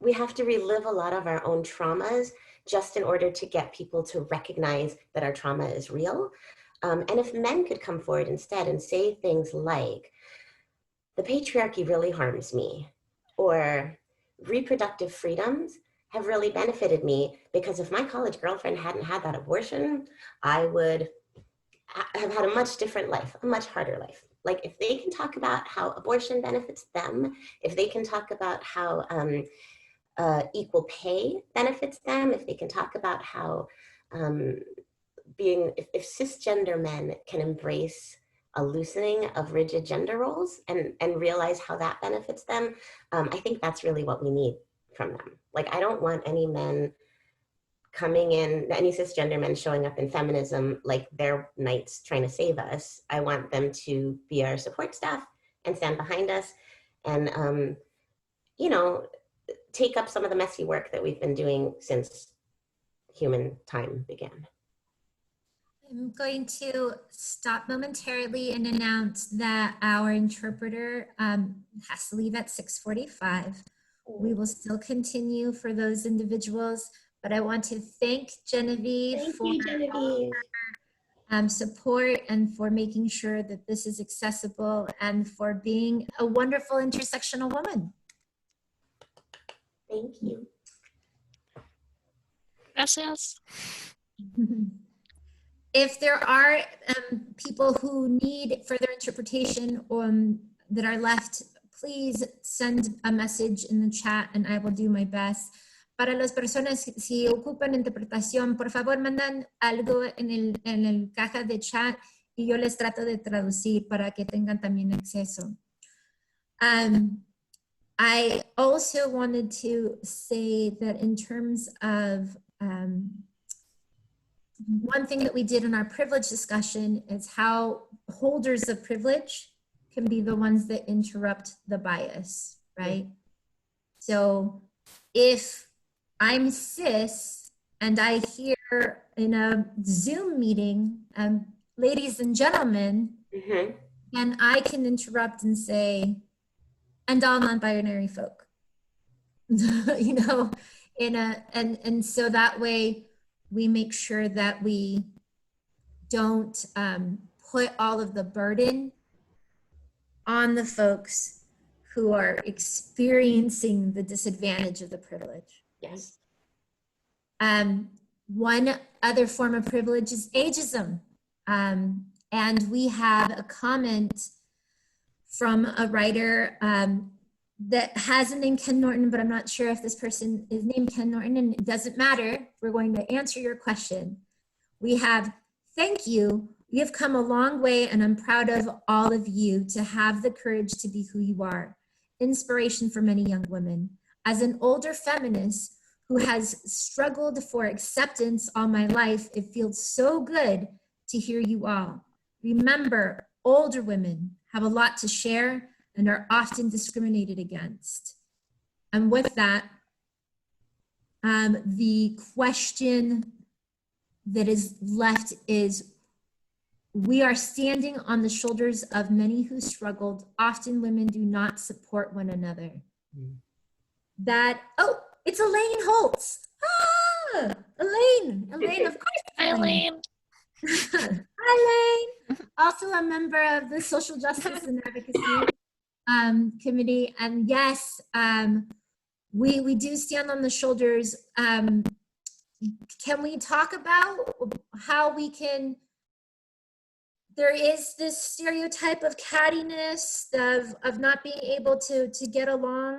we have to relive a lot of our own traumas just in order to get people to recognize that our trauma is real. And if men could come forward instead and say things like, the patriarchy really harms me, or reproductive freedoms have really benefited me because if my college girlfriend hadn't had that abortion, I would have had a much different life, a much harder life. Like if they can talk about how abortion benefits them, if they can talk about how equal pay benefits them, if they can talk about how if cisgender men can embrace a loosening of rigid gender roles and realize how that benefits them, I think that's really what we need from them. Like, I don't want any men coming in, any cisgender men showing up in feminism like they're knights trying to save us. I want them to be our support staff and stand behind us and, you know, take up some of the messy work that we've been doing since human time began. I'm going to stop momentarily and announce that our interpreter has to leave at 6:45. We will still continue for those individuals, but I want to thank Genevieve for support and for making sure that this is accessible and for being a wonderful intersectional woman. Thank you. Gracias. If there are people who need further interpretation that are left, please send a message in the chat and I will do my best. Para las personas si ocupan interpretación, por favor mandan algo en el caja de chat y yo les trato de traducir para que tengan también acceso. I also wanted to say that in terms of one thing that we did in our privilege discussion is how holders of privilege can be the ones that interrupt the bias, right? So if I'm cis and I hear in a Zoom meeting, ladies and gentlemen, and I can interrupt and say, and all non-binary folk, you know, and so that way we make sure that we don't put all of the burden on the folks who are experiencing the disadvantage of the privilege. Yes. One other form of privilege is ageism. And we have a comment from a writer that has a name Ken Norton, but I'm not sure if this person is named Ken Norton, and it doesn't matter. We're going to answer your question. We have, thank you. You have come a long way and I'm proud of all of you to have the courage to be who you are. Inspiration for many young women. As an older feminist who has struggled for acceptance all my life, it feels so good to hear you all. Remember, older women have a lot to share and are often discriminated against. And with that, the question that is left is, we are standing on the shoulders of many who struggled. Often women do not support one another. That, oh, it's Elaine Holtz. Ah, Elaine, of course. Hi, Elaine. Hi, Elaine. Also a member of the Social Justice and Advocacy Committee. And yes, we do stand on the shoulders. Can we talk about how we can, there is this stereotype of cattiness, of not being able to get along,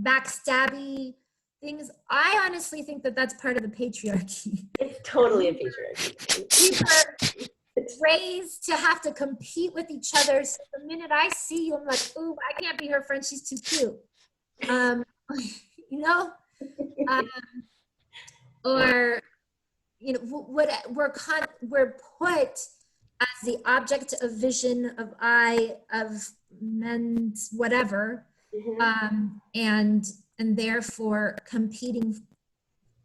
backstabby things. I honestly think that that's part of the patriarchy. It's totally a patriarchy. We were raised to have to compete with each other. So the minute I see you, I'm like, ooh, I can't be her friend. She's too cute. You know? or what we're put as the object of vision of eye of men's whatever, and therefore competing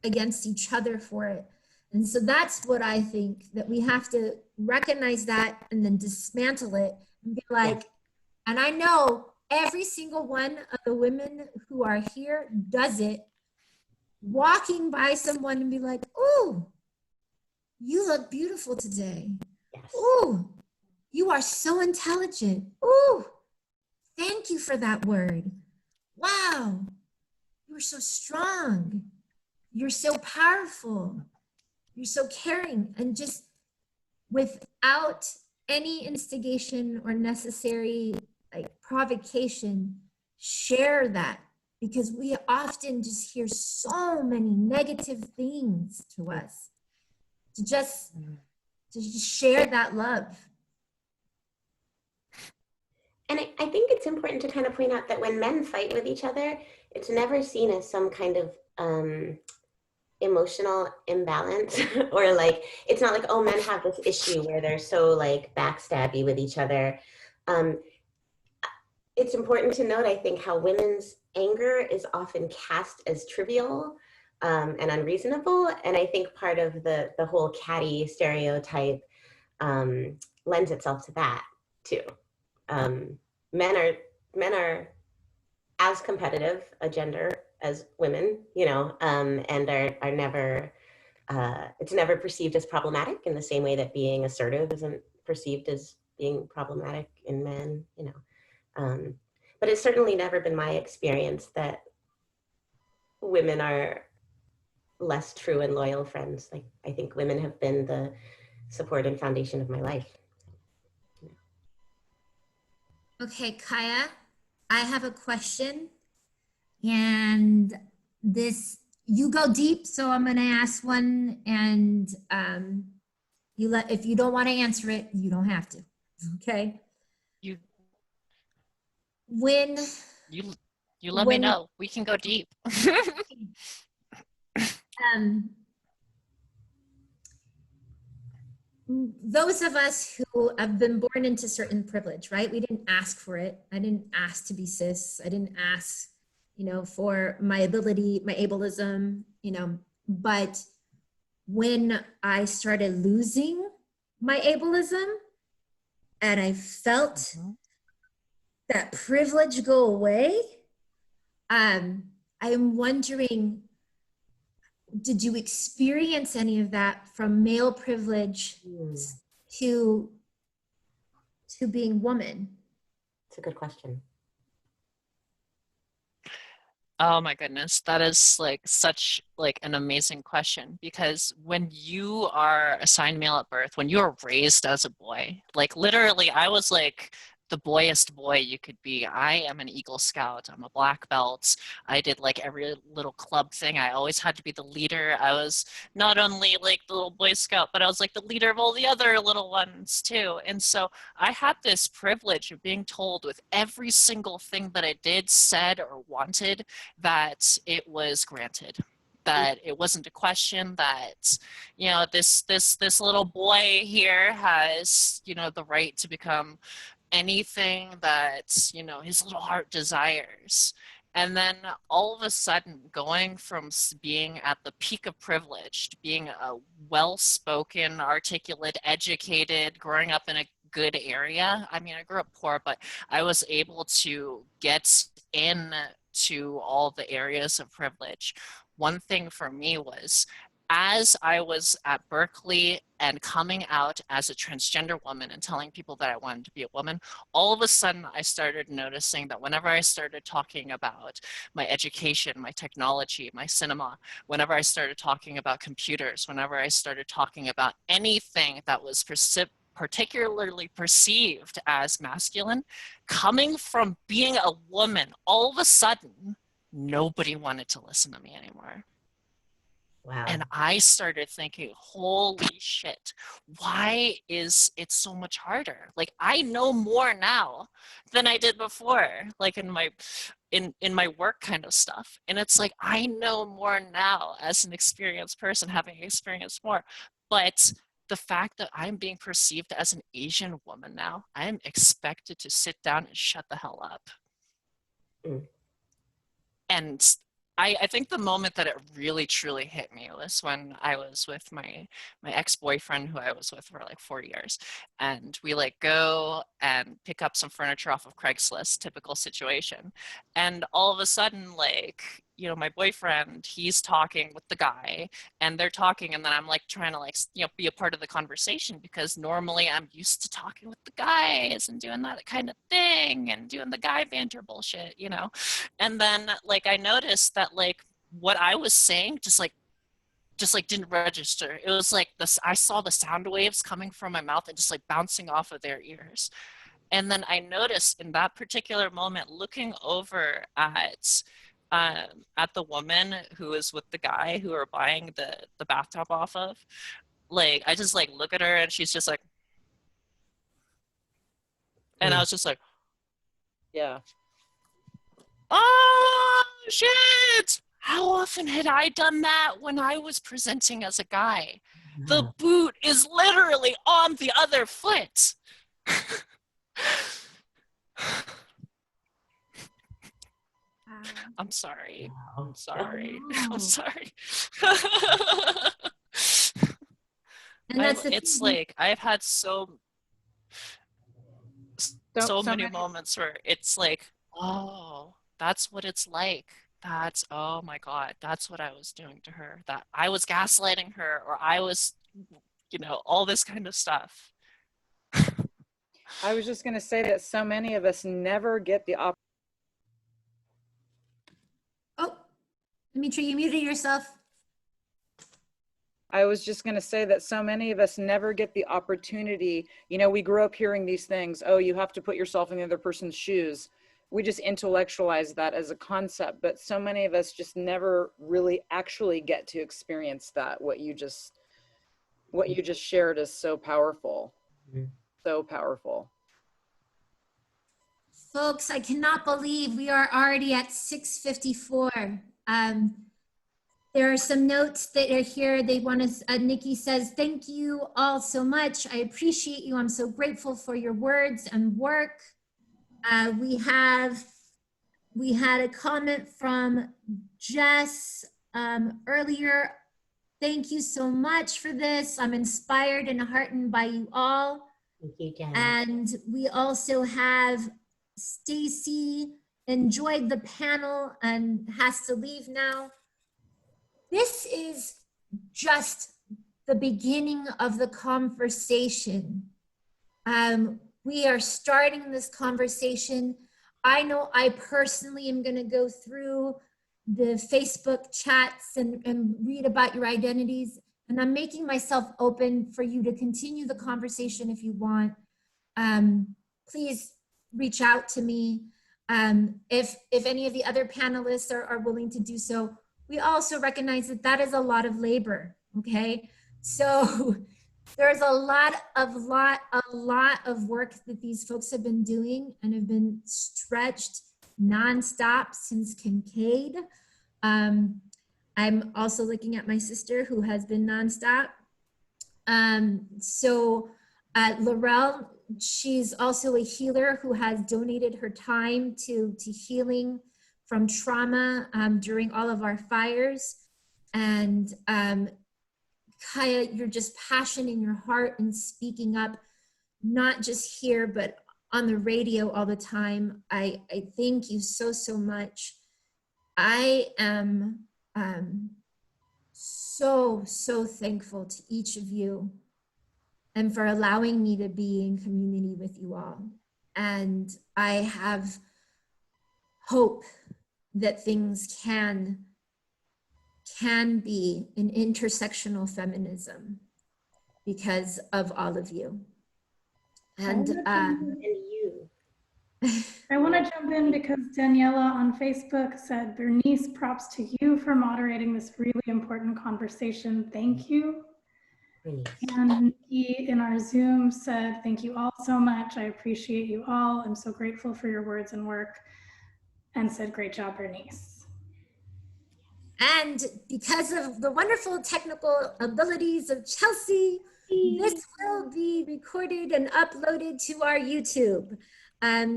against each other for it. And so that's what I think, that we have to recognize that and then dismantle it and be like, and I know every single one of the women who are here does it, walking by someone and be like, "Ooh, you look beautiful today. Ooh, you are so intelligent. Ooh, thank you for that word. Wow, you're so strong. You're so powerful. You're so caring." And just without any instigation or necessary provocation, share that, because we often just hear so many negative things to us. To just share that love. And I think it's important to kind of point out that when men fight with each other, it's never seen as some kind of emotional imbalance or like, it's not like, oh, men have this issue where they're so like backstabby with each other. It's important to note, I think, how women's anger is often cast as trivial and unreasonable. And I think part of the whole catty stereotype lends itself to that too. Men are as competitive a gender as women, and are never, it's never perceived as problematic in the same way that being assertive isn't perceived as being problematic in men, but it's certainly never been my experience that women are less true and loyal friends. Like, I think women have been the support and foundation of my life. Okay, Kaiya, I have a question, and you go deep, so I'm gonna ask one, and if you don't want to answer it, you don't have to. Okay. You When let me know. We can go deep. Those of us who have been born into certain privilege, right? We didn't ask for it. I didn't ask to be cis. I didn't ask, for my ability, my ableism, but when I started losing my ableism and I felt that privilege go away, I am wondering, did you experience any of that from male privilege to being woman? It's a good question. Oh my goodness, that is such an amazing question, because when you are assigned male at birth, when you are raised as a boy, literally I was the boyiest boy you could be. I am an Eagle Scout. I'm a black belt. I did every little club thing. I always had to be the leader. I was not only the little Boy Scout, but I was the leader of all the other little ones too. And so I had this privilege of being told with every single thing that I did, said, or wanted, that it was granted. That it wasn't a question, that this little boy here has the right to become anything that his little heart desires. And then all of a sudden, going from being at the peak of privilege to being a well-spoken, articulate, educated, growing up in a good area. I mean, I grew up poor, but I was able to get into all the areas of privilege. One thing for me was, as I was at Berkeley and coming out as a transgender woman and telling people that I wanted to be a woman, all of a sudden I started noticing that whenever I started talking about my education, my technology, my cinema, whenever I started talking about computers, whenever I started talking about anything that was particularly perceived as masculine, coming from being a woman, all of a sudden, nobody wanted to listen to me anymore. Wow. And I started thinking, holy shit, why is it so much harder? Like, I know more now than I did before, like in my work kind of stuff. And it's like, I know more now as an experienced person, having experienced more. But the fact that I'm being perceived as an Asian woman now, I'm expected to sit down and shut the hell up. Mm. And I think the moment that it really truly hit me was when I was with my ex-boyfriend, who I was with for like 4 years, and we like go and pick up some furniture off of Craigslist, typical situation, and all of a sudden, like, you know, my boyfriend, he's talking with the guy, and they're talking, and then I'm like trying to, like, you know, be a part of the conversation, because normally I'm used to talking with the guys and doing that kind of thing and doing the guy banter bullshit, you know. And then, like, I noticed that, like, what I was saying just didn't register. It was like this, I saw the sound waves coming from my mouth and just like bouncing off of their ears. And then I noticed in that particular moment, looking over at the woman who was with the guy who we're buying the bathtub off of, like, I just like look at her and she's just like, and I was just like, Yeah. oh shit, how often had I done that when I was presenting as a guy? The boot is literally on the other foot. I'm sorry. I'm sorry. I'm sorry. And that's the It's thing. like, I've had so many moments where it's like, oh, that's what it's like. That's, oh my God, that's what I was doing to her. That I was gaslighting her, or I was, you know, all this kind of stuff. I was just going to say that so many of us never get the opportunity. Oh, Dimitri, you muted yourself. I was just going to say that so many of us never get the opportunity. You know, we grew up hearing these things. Oh, you have to put yourself in the other person's shoes. We just intellectualize that as a concept, but so many of us just never really actually get to experience that. What you just shared is so powerful. Mm-hmm. So powerful. Folks, I cannot believe we are already at 6:54. There are some notes that are here. They want to, Nikki says, thank you all so much. I appreciate you. I'm so grateful for your words and work. We had a comment from Jess earlier. Thank you so much for this. I'm inspired and heartened by you all. Thank you, Jess. And we also have Stacy, enjoyed the panel and has to leave now. This is just the beginning of the conversation. We are starting this conversation. I know I personally am going to go through the Facebook chats and read about your identities, and I'm making myself open for you to continue the conversation if you want. Please reach out to me. If any of the other panelists are willing to do so. We also recognize that that is a lot of labor, okay? So there's a lot of work that these folks have been doing and have been stretched nonstop since Kincaid. I'm also looking at my sister who has been nonstop. Lorelle, she's also a healer who has donated her time to healing from trauma during all of our fires. And Kaiya, you're just passion in your heart and speaking up, not just here, but on the radio all the time. I thank you so, so much. I am so, so thankful to each of you and for allowing me to be in community with you all. And I have hope that things can be in intersectional feminism because of all of you. And you. I want to jump in because Daniela on Facebook said, Bernice, props to you for moderating this really important conversation. Thank you. Bernice. And Nikki in our Zoom said, thank you all so much. I appreciate you all. I'm so grateful for your words and work. And said, great job, Bernice. And because of the wonderful technical abilities of Chelsea, this will be recorded and uploaded to our YouTube.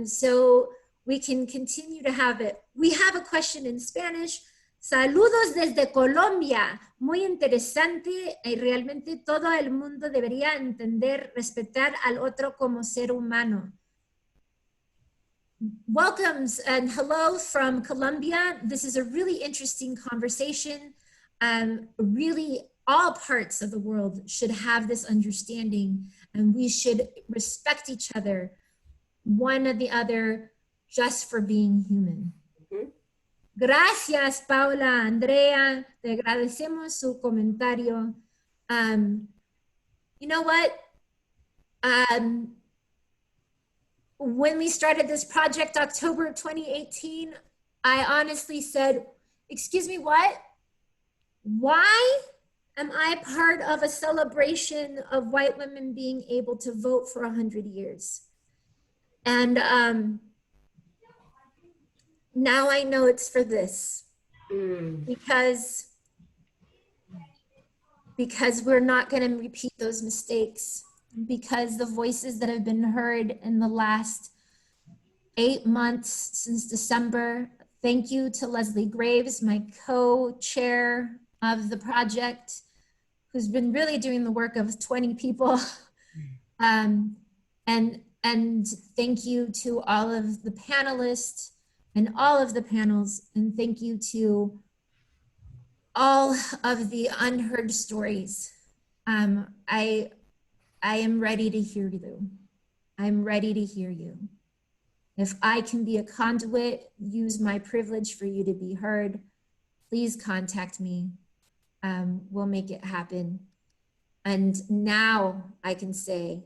So we can continue to have it. We have a question in Spanish. Saludos desde Colombia. Muy interesante y realmente todo el mundo debería entender, respetar al otro como ser humano. Welcomes and hello from Colombia. This is a really interesting conversation. Really, all parts of the world should have this understanding, and we should respect each other, one or the other, just for being human. Gracias, Paula, Andrea. Te agradecemos su comentario. You know what? When we started this project, October 2018, I honestly said, excuse me, what? Why am I part of a celebration of white women being able to vote for 100 years? And now I know it's for this, because we're not going to repeat those mistakes, because the voices that have been heard in the last 8 months since December. Thank you to Leslie Graves, my co-chair of the project, who's been really doing the work of 20 people. And thank you to all of the panelists and all of the panels. And thank you to all of the unheard stories. I am ready to hear you. I'm ready to hear you. If I can be a conduit, use my privilege for you to be heard, please contact me. We'll make it happen. And now I can say,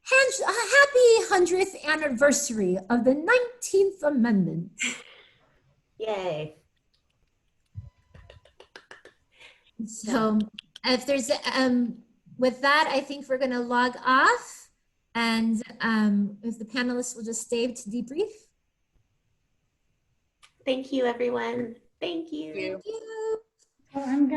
happy 100th anniversary of the 19th Amendment. Yay. So if there's, with that, I think we're gonna log off, and if the panelists will just stay to debrief. Thank you, everyone. Thank you. Thank you. Well, I'm gonna